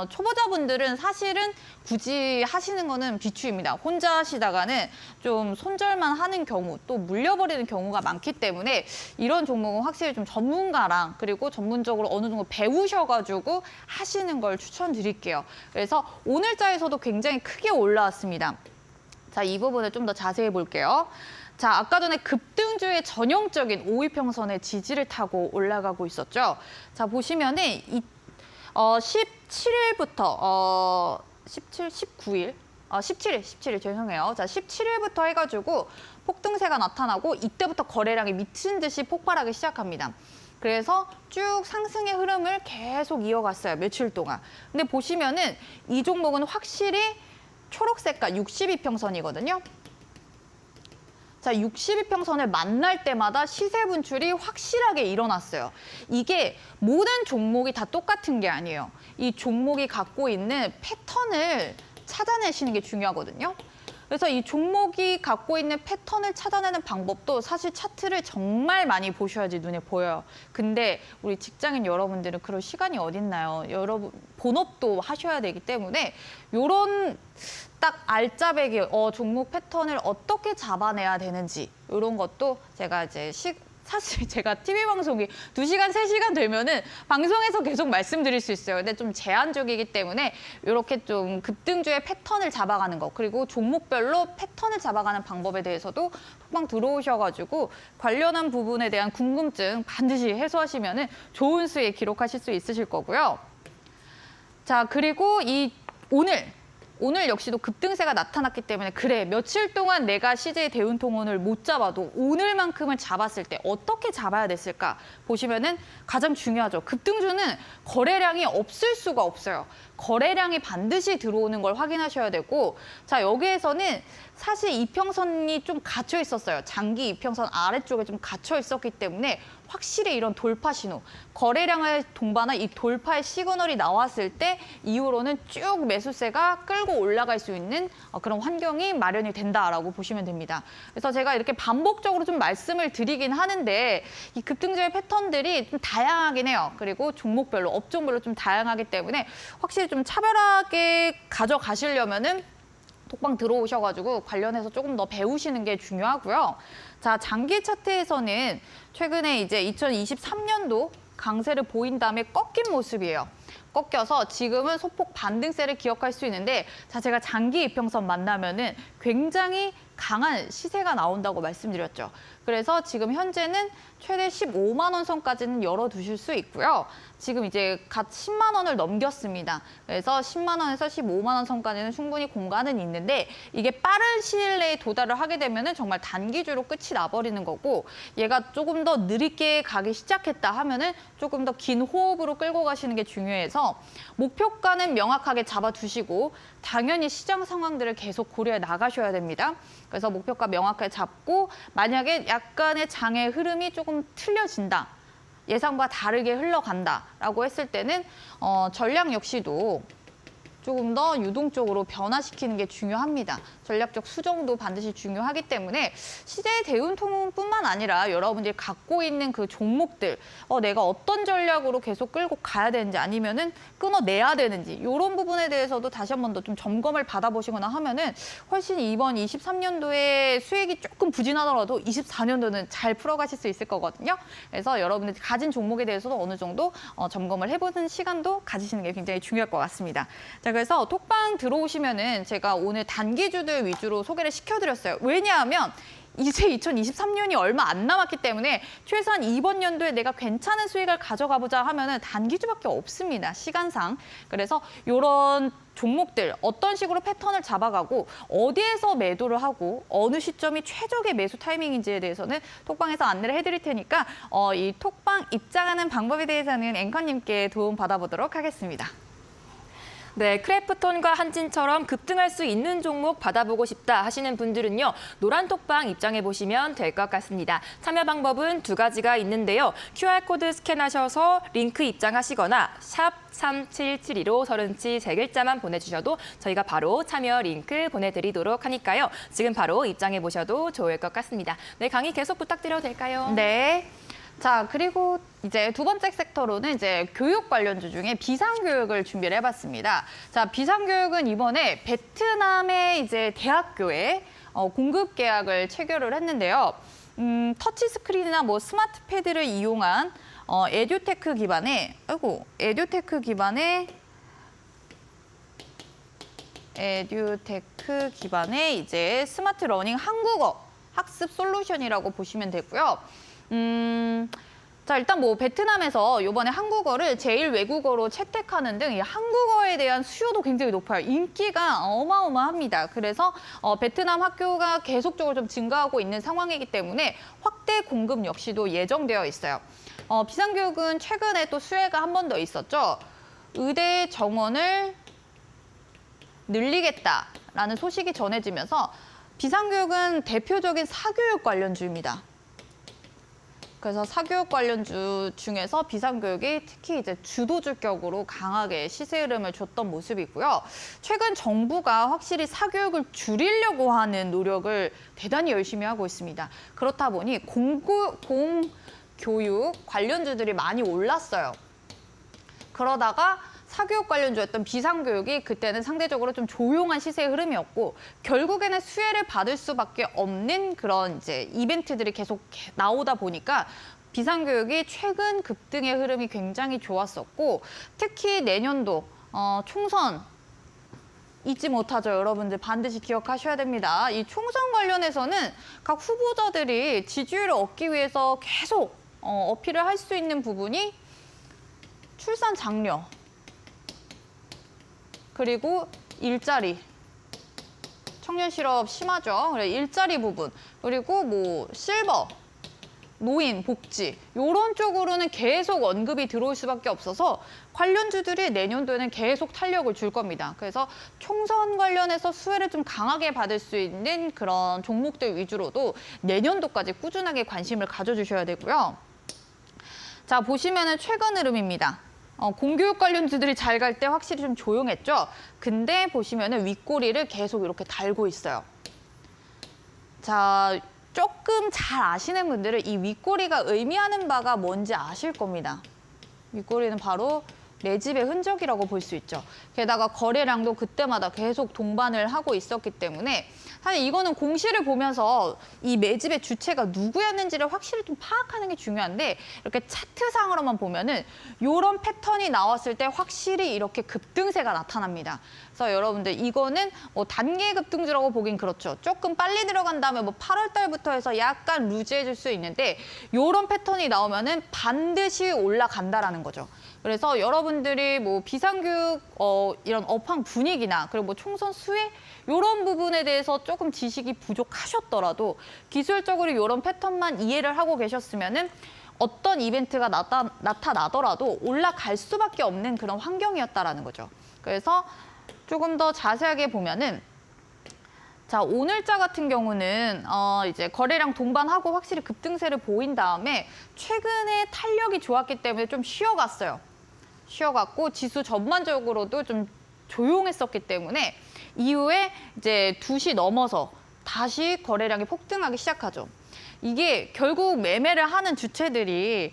초보자분들은 사실은 굳이 하시는 거는 비추입니다. 혼자 하시다가는 좀 손절만 하는 경우, 또 물려버리는 경우가 많기 때문에 이런 종목은 확실히 좀 전문가랑 그리고 전문적으로 어느 정도 배우셔가지고 하시는 걸 추천드릴게요. 그래서 오늘자에서도 굉장히 크게 올라왔습니다. 자, 이 부분을 좀 더 자세히 볼게요. 자, 아까 전에 급등주의 전형적인 5위평선의 지지를 타고 올라가고 있었죠. 자, 보시면은 17일부터 17일 죄송해요. 자, 17일부터 해가지고 폭등세가 나타나고 이때부터 거래량이 미친 듯이 폭발하기 시작합니다. 그래서 쭉 상승의 흐름을 계속 이어갔어요. 며칠 동안. 근데 보시면은 이 종목은 확실히 초록색깔 62평선이거든요. 자, 62평선을 만날 때마다 시세 분출이 확실하게 일어났어요. 이게 모든 종목이 다 똑같은 게 아니에요. 이 종목이 갖고 있는 패턴을 찾아내시는 게 중요하거든요. 그래서 이 종목이 갖고 있는 패턴을 찾아내는 방법도 사실 차트를 정말 많이 보셔야지 눈에 보여요. 근데 우리 직장인 여러분들은 그럴 시간이 어딨나요? 여러분 본업도 하셔야 되기 때문에 이런 딱 알짜배기 종목 패턴을 어떻게 잡아내야 되는지 이런 것도 제가 이제 사실 제가 TV 방송이 2시간, 3시간 되면은 방송에서 계속 말씀드릴 수 있어요. 근데 좀 제한적이기 때문에 이렇게 좀 급등주의 패턴을 잡아가는 거, 그리고 종목별로 패턴을 잡아가는 방법에 대해서도 톡방 들어오셔가지고 관련한 부분에 대한 궁금증 반드시 해소하시면은 좋은 수익 기록하실 수 있으실 거고요. 자, 그리고 오늘 오늘 역시도 급등세가 나타났기 때문에 그래 며칠 동안 내가 CJ 대운통운을 못 잡아도 오늘만큼은 잡았을 때 어떻게 잡아야 됐을까 보시면은 가장 중요하죠. 급등주는 거래량이 없을 수가 없어요. 거래량이 반드시 들어오는 걸 확인하셔야 되고 자 여기에서는 사실 이평선이 좀 갇혀 있었어요. 장기 이평선 아래쪽에 좀 갇혀 있었기 때문에 확실히 이런 돌파 신호, 거래량을 동반한 이 돌파의 시그널이 나왔을 때 이후로는 쭉 매수세가 끌고 올라갈 수 있는 그런 환경이 마련이 된다라고 보시면 됩니다. 그래서 제가 이렇게 반복적으로 좀 말씀을 드리긴 하는데 이 급등주의 패턴들이 좀 다양하긴 해요. 그리고 종목별로, 업종별로 좀 다양하기 때문에 확실히 좀 차별하게 가져가시려면은 톡방 들어오셔가지고 관련해서 조금 더 배우시는 게 중요하고요. 자, 장기 차트에서는 최근에 이제 2023년도 강세를 보인 다음에 꺾인 모습이에요. 꺾여서 지금은 소폭 반등세를 기억할 수 있는데 자, 제가 장기 이평선 만나면은 굉장히 강한 시세가 나온다고 말씀드렸죠. 그래서 지금 현재는 최대 15만 원 선까지는 열어두실 수 있고요. 지금 이제 갓 10만 원을 넘겼습니다. 그래서 10만 원에서 15만 원 선까지는 충분히 공간은 있는데 이게 빠른 시일 내에 도달을 하게 되면은 정말 단기주로 끝이 나버리는 거고 얘가 조금 더 느리게 가기 시작했다 하면은 조금 더 긴 호흡으로 끌고 가시는 게 중요해서 목표가는 명확하게 잡아두시고 당연히 시장 상황들을 계속 고려해 나가셔야 됩니다. 그래서 목표가 명확하게 잡고 만약에 약간의 장의 흐름이 조금 틀려진다. 예상과 다르게 흘러간다라고 했을 때는 전략 역시도 조금 더 유동적으로 변화시키는 게 중요합니다. 전략적 수정도 반드시 중요하기 때문에 CJ 대운통운뿐만 아니라 여러분들이 갖고 있는 그 종목들 내가 어떤 전략으로 계속 끌고 가야 되는지 아니면은 끊어내야 되는지 이런 부분에 대해서도 다시 한 번 더 좀 점검을 받아보시거나 하면은 훨씬 이번 23년도에 수익이 조금 부진하더라도 24년도는 잘 풀어가실 수 있을 거거든요. 그래서 여러분들이 가진 종목에 대해서도 어느 정도 점검을 해보는 시간도 가지시는 게 굉장히 중요할 것 같습니다. 자, 그래서 톡방 들어오시면은 제가 오늘 단기주들 위주로 소개를 시켜드렸어요. 왜냐하면 이제 2023년이 얼마 안 남았기 때문에 최소한 이번 연도에 내가 괜찮은 수익을 가져가 보자 하면은 단기주밖에 없습니다. 시간상. 그래서 이런 종목들 어떤 식으로 패턴을 잡아가고 어디에서 매도를 하고 어느 시점이 최적의 매수 타이밍인지에 대해서는 톡방에서 안내를 해드릴 테니까 이 톡방 입장하는 방법에 대해서는 앵커님께 도움 받아보도록 하겠습니다. 네, 크래프톤과 한진처럼 급등할 수 있는 종목 받아보고 싶다 하시는 분들은요. 노란 톡방 입장해 보시면 될 것 같습니다. 참여 방법은 두 가지가 있는데요. QR코드 스캔하셔서 링크 입장하시거나 샵 3772로 서른치 3글자만 보내주셔도 저희가 바로 참여 링크 보내드리도록 하니까요. 지금 바로 입장해 보셔도 좋을 것 같습니다. 네, 강의 계속 부탁드려도 될까요? 네. 자, 그리고 이제 두 번째 섹터로는 이제 교육 관련주 중에 비상교육을 준비를 해봤습니다. 자, 비상교육은 이번에 베트남의 이제 대학교에 공급 계약을 체결을 했는데요. 터치 스크린이나 뭐 스마트 패드를 이용한 에듀테크 기반의 이제 스마트 러닝 한국어 학습 솔루션이라고 보시면 되고요. 자, 일단 뭐 베트남에서 이번에 한국어를 제일 외국어로 채택하는 등 이 한국어에 대한 수요도 굉장히 높아요. 인기가 어마어마합니다. 그래서 베트남 학교가 계속적으로 좀 증가하고 있는 상황이기 때문에 확대 공급 역시도 예정되어 있어요. 비상교육은 최근에 또 수혜가 한 번 더 있었죠. 의대 정원을 늘리겠다라는 소식이 전해지면서 비상교육은 대표적인 사교육 관련주입니다. 그래서 사교육 관련주 중에서 비상교육이 특히 이제 주도주격으로 강하게 시세 흐름을 줬던 모습이고요. 최근 정부가 확실히 사교육을 줄이려고 하는 노력을 대단히 열심히 하고 있습니다. 그렇다 보니 공교육 관련주들이 많이 올랐어요. 그러다가 사교육 관련주였던 비상교육이 그때는 상대적으로 좀 조용한 시세의 흐름이었고 결국에는 수혜를 받을 수밖에 없는 그런 이제 이벤트들이 계속 나오다 보니까 비상교육이 최근 급등의 흐름이 굉장히 좋았었고 특히 내년도 총선 잊지 못하죠. 여러분들 반드시 기억하셔야 됩니다. 이 총선 관련해서는 각 후보자들이 지지율을 얻기 위해서 계속 어필을 할 수 있는 부분이 출산 장려 그리고 일자리 청년 실업 심하죠. 그래 일자리 부분 그리고 뭐 실버, 노인, 복지 이런 쪽으로는 계속 언급이 들어올 수밖에 없어서 관련주들이 내년도에는 계속 탄력을 줄 겁니다. 그래서 총선 관련해서 수혜를 좀 강하게 받을 수 있는 그런 종목들 위주로도 내년도까지 꾸준하게 관심을 가져주셔야 되고요. 자, 보시면은 최근 흐름입니다. 공교육 관련주들이 잘 갈 때 확실히 좀 조용했죠. 근데 보시면은 윗꼬리를 계속 이렇게 달고 있어요. 자, 조금 잘 아시는 분들은 이 윗꼬리가 의미하는 바가 뭔지 아실 겁니다. 윗꼬리는 바로 매집의 흔적이라고 볼 수 있죠. 게다가 거래량도 그때마다 계속 동반을 하고 있었기 때문에 사실 이거는 공시를 보면서 이 매집의 주체가 누구였는지를 확실히 좀 파악하는 게 중요한데 이렇게 차트상으로만 보면은 이런 패턴이 나왔을 때 확실히 이렇게 급등세가 나타납니다. 그래서 여러분들 이거는 뭐 단기 급등주라고 보긴 그렇죠. 조금 빨리 들어간 다음에 뭐 8월 달부터 해서 약간 루즈해질 수 있는데 이런 패턴이 나오면은 반드시 올라간다라는 거죠. 그래서 여러분들이 뭐 비상교육 이런 업황 분위기나 그리고 뭐 총선 수혜 이런 부분에 대해서 조금 지식이 부족하셨더라도 기술적으로 이런 패턴만 이해를 하고 계셨으면은 어떤 이벤트가 나타나더라도 올라갈 수밖에 없는 그런 환경이었다라는 거죠. 그래서 조금 더 자세하게 보면은 자, 오늘자 같은 경우는 이제 거래량 동반하고 확실히 급등세를 보인 다음에 최근에 탄력이 좋았기 때문에 좀 쉬어갔어요. 쉬어갔고 지수 전반적으로도 좀 조용했었기 때문에 이후에 이제 2시 넘어서 다시 거래량이 폭등하기 시작하죠. 이게 결국 매매를 하는 주체들이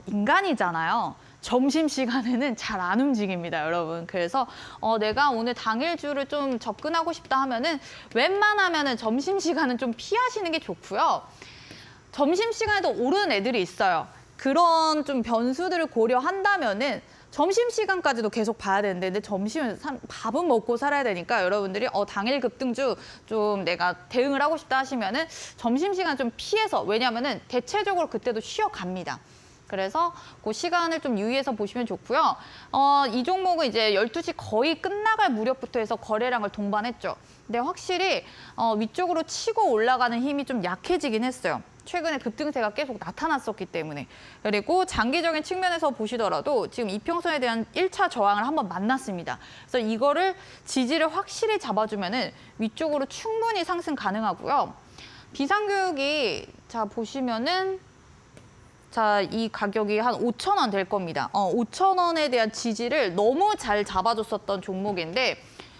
인간이잖아요. 점심시간에는 잘 안 움직입니다, 여러분. 그래서 내가 오늘 당일주를 좀 접근하고 싶다 하면은 웬만하면은 점심시간은 좀 피하시는 게 좋고요. 점심시간에도 오르는 애들이 있어요. 그런 좀 변수들을 고려한다면은 점심시간까지도 계속 봐야 되는데 근데 점심은 밥은 먹고 살아야 되니까 여러분들이 당일 급등주 좀 내가 대응을 하고 싶다 하시면은 점심시간 좀 피해서 왜냐하면은 대체적으로 그때도 쉬어갑니다. 그래서 그 시간을 좀 유의해서 보시면 좋고요. 이 종목은 이제 12시 거의 끝나갈 무렵부터 해서 거래량을 동반했죠. 근데 확실히 위쪽으로 치고 올라가는 힘이 좀 약해지긴 했어요. 최근에 급등세가 계속 나타났었기 때문에. 그리고 장기적인 측면에서 보시더라도 지금 이평선에 대한 1차 저항을 한번 만났습니다. 그래서 이거를 지지를 확실히 잡아주면은 위쪽으로 충분히 상승 가능하고요. 비상교육이 자 보시면은 자, 이 가격이 한 5,000원 될 겁니다. 5,000원에 대한 지지를 너무 잘 잡아줬었던 종목인데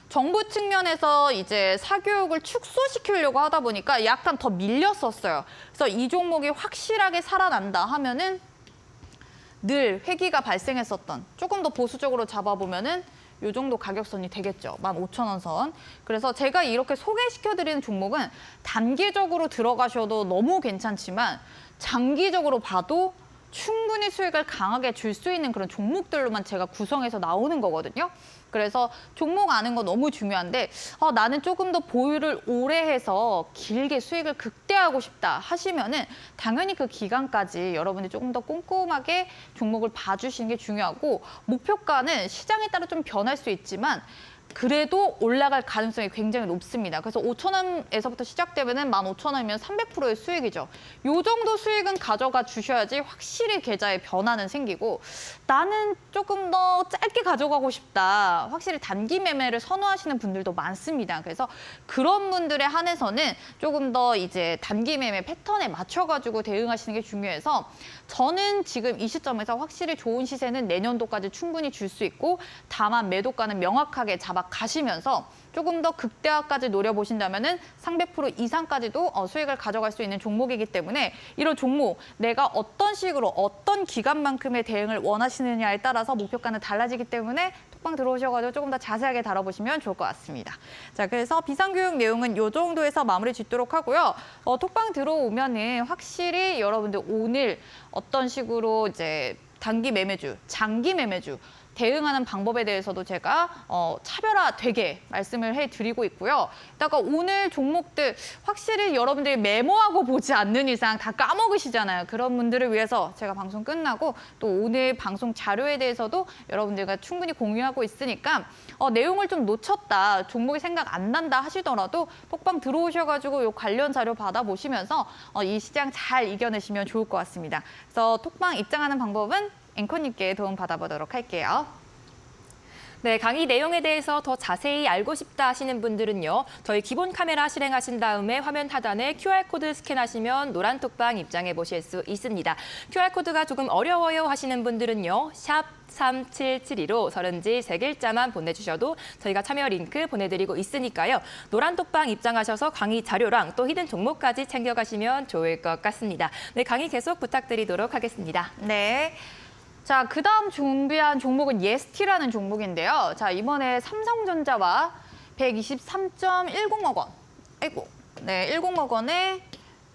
정부 측면에서 이제 사교육을 축소시키려고 하다 보니까 약간 더 밀렸었어요. 그래서 이 종목이 확실하게 살아난다 하면은 늘 회기가 발생했었던 조금 더 보수적으로 잡아보면은 이 정도 가격선이 되겠죠. 15,000원 선. 그래서 제가 이렇게 소개시켜드리는 종목은 단기적으로 들어가셔도 너무 괜찮지만 장기적으로 봐도 충분히 수익을 강하게 줄 수 있는 그런 종목들로만 제가 구성해서 나오는 거거든요. 그래서 종목 아는 거 너무 중요한데 나는 조금 더 보유를 오래 해서 길게 수익을 극대화하고 싶다 하시면은 당연히 그 기간까지 여러분이 조금 더 꼼꼼하게 종목을 봐주시는 게 중요하고 목표가는 시장에 따라 좀 변할 수 있지만 그래도 올라갈 가능성이 굉장히 높습니다. 그래서 5,000원에서부터 시작되면은 15,000원이면 300%의 수익이죠. 요 정도 수익은 가져가 주셔야지 확실히 계좌에 변화는 생기고 나는 조금 더 짧게 가져가고 싶다. 확실히 단기 매매를 선호하시는 분들도 많습니다. 그래서 그런 분들에 한해서는 조금 더 이제 단기 매매 패턴에 맞춰가지고 대응하시는 게 중요해서 저는 지금 이 시점에서 확실히 좋은 시세는 내년도까지 충분히 줄 수 있고 다만 매도가는 명확하게 잡아 가시면서 조금 더 극대화까지 노려보신다면은 300% 이상까지도 수익을 가져갈 수 있는 종목이기 때문에 이런 종목 내가 어떤 식으로 어떤 기간만큼의 대응을 원하시느냐에 따라서 목표가는 달라지기 때문에 톡방 들어오셔가지고 조금 더 자세하게 다뤄보시면 좋을 것 같습니다. 자, 그래서 비상교육 내용은 이 정도에서 마무리 짓도록 하고요. 톡방 들어오면은 확실히 여러분들 오늘 어떤 식으로 이제 단기 매매주, 장기 매매주 대응하는 방법에 대해서도 제가 차별화되게 말씀을 해드리고 있고요. 게다가 오늘 종목들 확실히 여러분들이 메모하고 보지 않는 이상 다 까먹으시잖아요. 그런 분들을 위해서 제가 방송 끝나고 또 오늘 방송 자료에 대해서도 여러분들과 충분히 공유하고 있으니까 내용을 좀 놓쳤다, 종목이 생각 안 난다 하시더라도 톡방 들어오셔가지고 요 관련 자료 받아보시면서 이 시장 잘 이겨내시면 좋을 것 같습니다. 그래서 톡방 입장하는 방법은 앵커님께 도움 받아보도록 할게요. 네, 강의 내용에 대해서 더 자세히 알고 싶다 하시는 분들은요. 저희 기본 카메라 실행하신 다음에 화면 하단에 QR코드 스캔하시면 노란 톡방 입장해 보실 수 있습니다. QR코드가 조금 어려워요 하시는 분들은요. 샵 3772로 서른지 3글자만 보내주셔도 저희가 참여 링크 보내드리고 있으니까요. 노란 톡방 입장하셔서 강의 자료랑 또 히든 종목까지 챙겨가시면 좋을 것 같습니다. 네, 강의 계속 부탁드리도록 하겠습니다. 네. 자, 그다음 준비한 종목은 예스티라는 종목인데요. 자, 이번에 삼성전자와 123.10억 원. 아이고, 네, 10억 원에,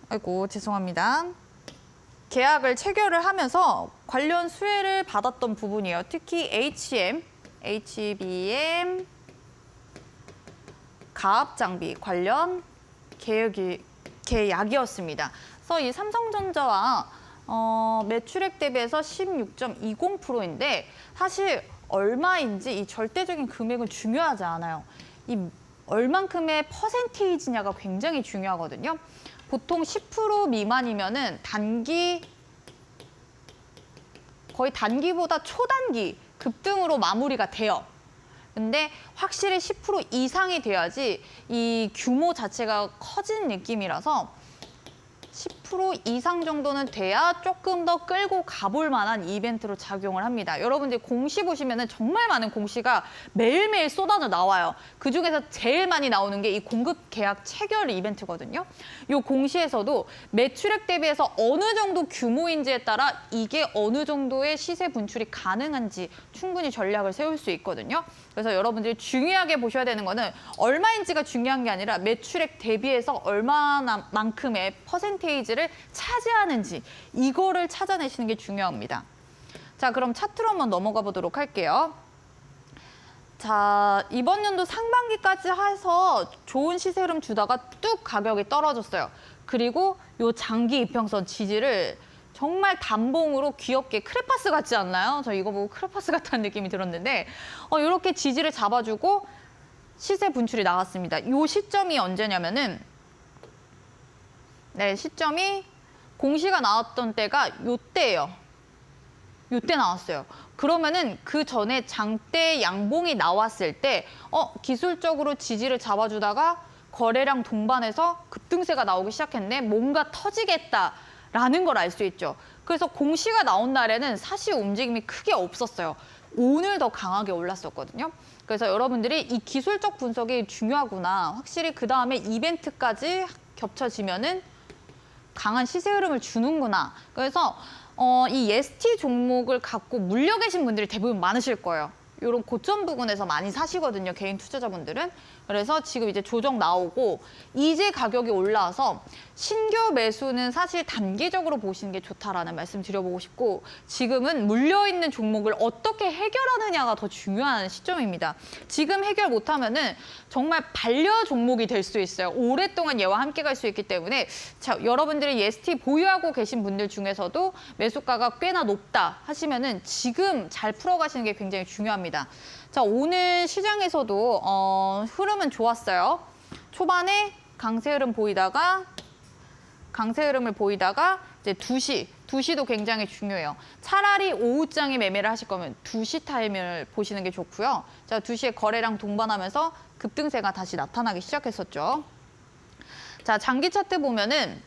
아이고, 죄송합니다. 계약을 체결을 하면서 관련 수혜를 받았던 부분이에요. 특히 HBM 가압 장비 관련 계약이었습니다. 그래서 이 삼성전자와 매출액 대비해서 16.20%인데 사실 얼마인지 이 절대적인 금액은 중요하지 않아요. 이 얼만큼의 퍼센테이지냐가 굉장히 중요하거든요. 보통 10% 미만이면은 거의 단기보다 초단기 급등으로 마무리가 돼요. 근데 확실히 10% 이상이 돼야지 이 규모 자체가 커진 느낌이라서 10% 이상 정도는 돼야 조금 더 끌고 가볼 만한 이벤트로 작용을 합니다. 여러분들 공시 보시면은 정말 많은 공시가 매일매일 쏟아져 나와요. 그중에서 제일 많이 나오는 게 이 공급 계약 체결 이벤트거든요. 이 공시에서도 매출액 대비해서 어느 정도 규모인지에 따라 이게 어느 정도의 시세 분출이 가능한지 충분히 전략을 세울 수 있거든요. 그래서 여러분들이 중요하게 보셔야 되는 거는 얼마인지가 중요한 게 아니라 매출액 대비해서 얼마만큼의 퍼센테이지를 차지하는지 이거를 찾아내시는 게 중요합니다. 자, 그럼 차트로 한번 넘어가 보도록 할게요. 자, 이번 연도 상반기까지 해서 좋은 시세 흐름 주다가 뚝 가격이 떨어졌어요. 그리고 요 장기 이평선 지지를 정말 단봉으로 귀엽게 크레파스 같지 않나요? 저 이거 보고 크레파스 같다는 느낌이 들었는데 이렇게 지지를 잡아주고 시세 분출이 나왔습니다. 이 시점이 언제냐면은 네, 시점이 공시가 나왔던 때가 요때예요. 요때 나왔어요. 그러면은 그 전에 장대 양봉이 나왔을 때 기술적으로 지지를 잡아주다가 거래량 동반해서 급등세가 나오기 시작했네. 뭔가 터지겠다라는 걸 알 수 있죠. 그래서 공시가 나온 날에는 사실 움직임이 크게 없었어요. 오늘 더 강하게 올랐었거든요. 그래서 여러분들이 이 기술적 분석이 중요하구나. 확실히 그 다음에 이벤트까지 겹쳐지면은 강한 시세 흐름을 주는구나. 그래서 이 예스티 종목을 갖고 물려 계신 분들이 대부분 많으실 거예요. 이런 고점 부근에서 많이 사시거든요, 개인 투자자분들은. 그래서 지금 이제 조정 나오고 이제 가격이 올라와서 신규 매수는 사실 단기적으로 보시는 게 좋다라는 말씀 드려보고 싶고 지금은 물려있는 종목을 어떻게 해결하느냐가 더 중요한 시점입니다. 지금 해결 못하면은 정말 반려 종목이 될 수 있어요. 오랫동안 얘와 함께 갈 수 있기 때문에 자, 여러분들이 예스티 보유하고 계신 분들 중에서도 매수가가 꽤나 높다 하시면은 지금 잘 풀어가시는 게 굉장히 중요합니다. 자, 오늘 시장에서도 흐름은 좋았어요. 초반에 강세 흐름을 보이다가 이제 2시도 굉장히 중요해요. 차라리 오후장에 매매를 하실 거면 2시 타임을 보시는 게 좋고요. 자, 2시에 거래량 동반하면서 급등세가 다시 나타나기 시작했었죠. 자, 장기 차트 보면은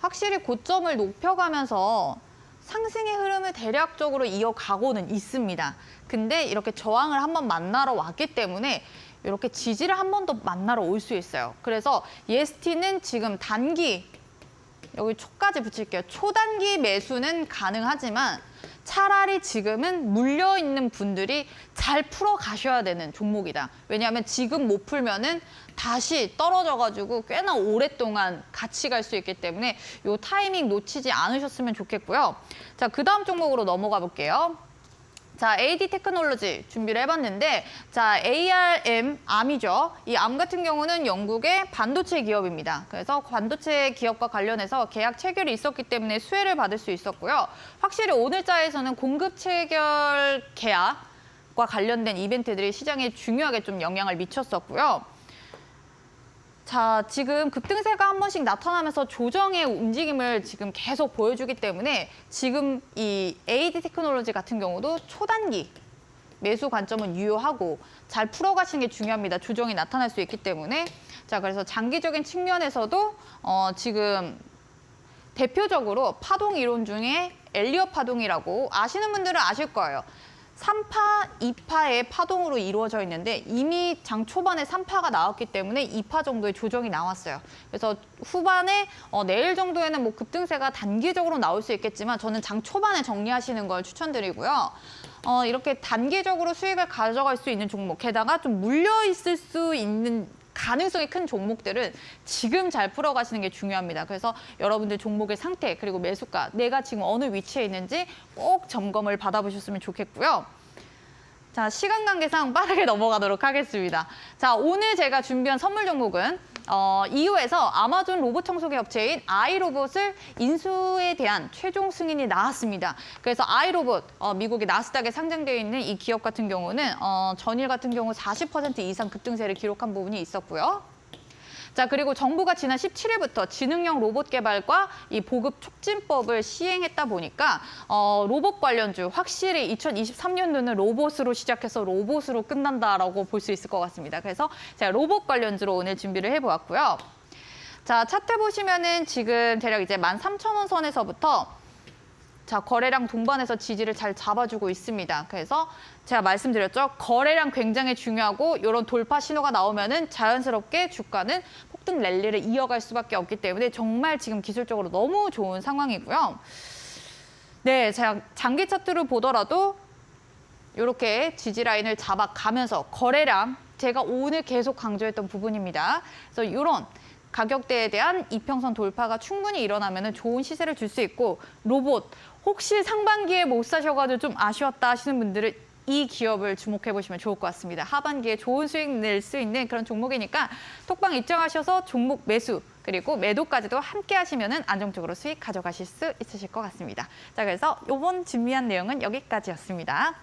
확실히 고점을 높여가면서 상승의 흐름을 대략적으로 이어가고는 있습니다. 근데 이렇게 저항을 한번 만나러 왔기 때문에 이렇게 지지를 한 번 더 만나러 올 수 있어요. 그래서 예스티는 지금 단기, 여기 초까지 붙일게요. 초단기 매수는 가능하지만 차라리 지금은 물려있는 분들이 잘 풀어가셔야 되는 종목이다. 왜냐하면 지금 못 풀면은 다시 떨어져가지고 꽤나 오랫동안 같이 갈 수 있기 때문에 이 타이밍 놓치지 않으셨으면 좋겠고요. 자, 그 다음 종목으로 넘어가 볼게요. 자, AD 테크놀로지 준비를 해봤는데, 자, ARM이죠. 이 암 같은 경우는 영국의 반도체 기업입니다. 그래서 반도체 기업과 관련해서 계약 체결이 있었기 때문에 수혜를 받을 수 있었고요. 확실히 오늘자에서는 공급 체결 계약과 관련된 이벤트들이 시장에 중요하게 좀 영향을 미쳤었고요. 자, 지금 급등세가 한 번씩 나타나면서 조정의 움직임을 지금 계속 보여주기 때문에 지금 이 AD 테크놀로지 같은 경우도 초단기 매수 관점은 유효하고 잘 풀어가시는 게 중요합니다. 조정이 나타날 수 있기 때문에. 자, 그래서 장기적인 측면에서도 지금 대표적으로 파동 이론 중에 엘리엇 파동이라고 아시는 분들은 아실 거예요. 3파, 2파의 파동으로 이루어져 있는데 이미 장 초반에 3파가 나왔기 때문에 2파 정도의 조정이 나왔어요. 그래서 후반에 내일 정도에는 뭐 급등세가 단기적으로 나올 수 있겠지만 저는 장 초반에 정리하시는 걸 추천드리고요. 이렇게 단기적으로 수익을 가져갈 수 있는 종목, 게다가 좀 물려 있을 수 있는 가능성이 큰 종목들은 지금 잘 풀어가시는 게 중요합니다. 그래서 여러분들 종목의 상태 그리고 매수가, 내가 지금 어느 위치에 있는지 꼭 점검을 받아보셨으면 좋겠고요. 자, 시간 관계상 빠르게 넘어가도록 하겠습니다. 자, 오늘 제가 준비한 선물 종목은 이후에서 아마존 로봇 청소기 업체인 아이로봇을 인수에 대한 최종 승인이 나왔습니다. 그래서 아이로봇, 미국의 나스닥에 상장되어 있는 이 기업 같은 경우는 전일 같은 경우 40% 이상 급등세를 기록한 부분이 있었고요. 자, 그리고 정부가 지난 17일부터 지능형 로봇 개발과 이 보급 촉진법을 시행했다 보니까 로봇 관련주 확실히 2023년도는 로봇으로 시작해서 로봇으로 끝난다라고 볼 수 있을 것 같습니다. 그래서 제가 로봇 관련주로 오늘 준비를 해보았고요. 자, 차트 보시면은 지금 대략 이제 13,000원 선에서부터 자, 거래량 동반해서 지지를 잘 잡아주고 있습니다. 그래서 제가 말씀드렸죠. 거래량 굉장히 중요하고 이런 돌파 신호가 나오면은 자연스럽게 주가는 폭등 랠리를 이어갈 수밖에 없기 때문에 정말 지금 기술적으로 너무 좋은 상황이고요. 네, 제가 장기 차트를 보더라도 이렇게 지지 라인을 잡아가면서 거래량, 제가 오늘 계속 강조했던 부분입니다. 그래서 이런 가격대에 대한 이평선 돌파가 충분히 일어나면 좋은 시세를 줄 수 있고, 로봇 혹시 상반기에 못 사셔가지고 좀 아쉬웠다 하시는 분들은 이 기업을 주목해 보시면 좋을 것 같습니다. 하반기에 좋은 수익 낼 수 있는 그런 종목이니까 톡방 입장하셔서 종목 매수 그리고 매도까지도 함께 하시면 안정적으로 수익 가져가실 수 있으실 것 같습니다. 자, 그래서 이번 준비한 내용은 여기까지였습니다.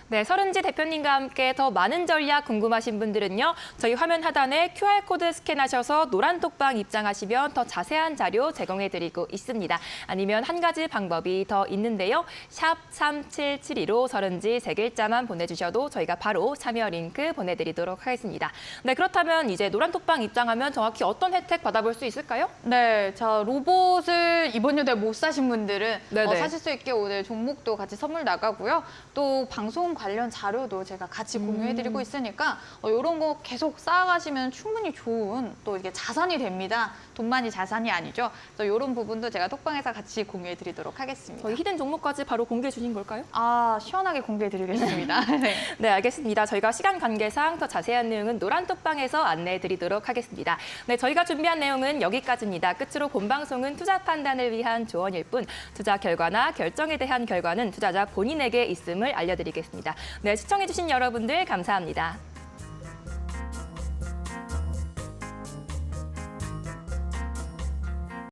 네, 서른지 대표님과 함께 더 많은 전략 궁금하신 분들은요. 저희 화면 하단에 QR코드 스캔하셔서 노란 톡방 입장하시면 더 자세한 자료 제공해드리고 있습니다. 아니면 한 가지 방법이 더 있는데요. 샵 3772로 서른지 세 글자만 보내주셔도 저희가 바로 참여 링크 보내드리도록 하겠습니다. 네, 그렇다면 이제 노란 톡방 입장하면 정확히 어떤 혜택 받아볼 수 있을까요? 네, 자, 로봇을 이번 연도에 못 사신 분들은 네네. 사실 수 있게 오늘 종목도 같이 선물 나가고요. 또 방송 관련 자료도 제가 같이 공유해드리고 있으니까 이런 거 계속 쌓아가시면 충분히 좋은 또 이게 자산이 됩니다. 돈만이 자산이 아니죠. 그래서 이런 부분도 제가 톡방에서 같이 공유해드리도록 하겠습니다. 저희 히든 종목까지 바로 공개해 주신 걸까요? 아, 시원하게 공개해드리겠습니다. 네. 네, 알겠습니다. 저희가 시간 관계상 더 자세한 내용은 노란 톡방에서 안내해 드리도록 하겠습니다. 네, 저희가 준비한 내용은 여기까지입니다. 끝으로 본 방송은 투자 판단을 위한 조언일 뿐 투자 결과나 결정에 대한 결과는 투자자 본인에게 있음을 알려드리겠습니다. 네, 시청해 주신 여러분들 감사합니다.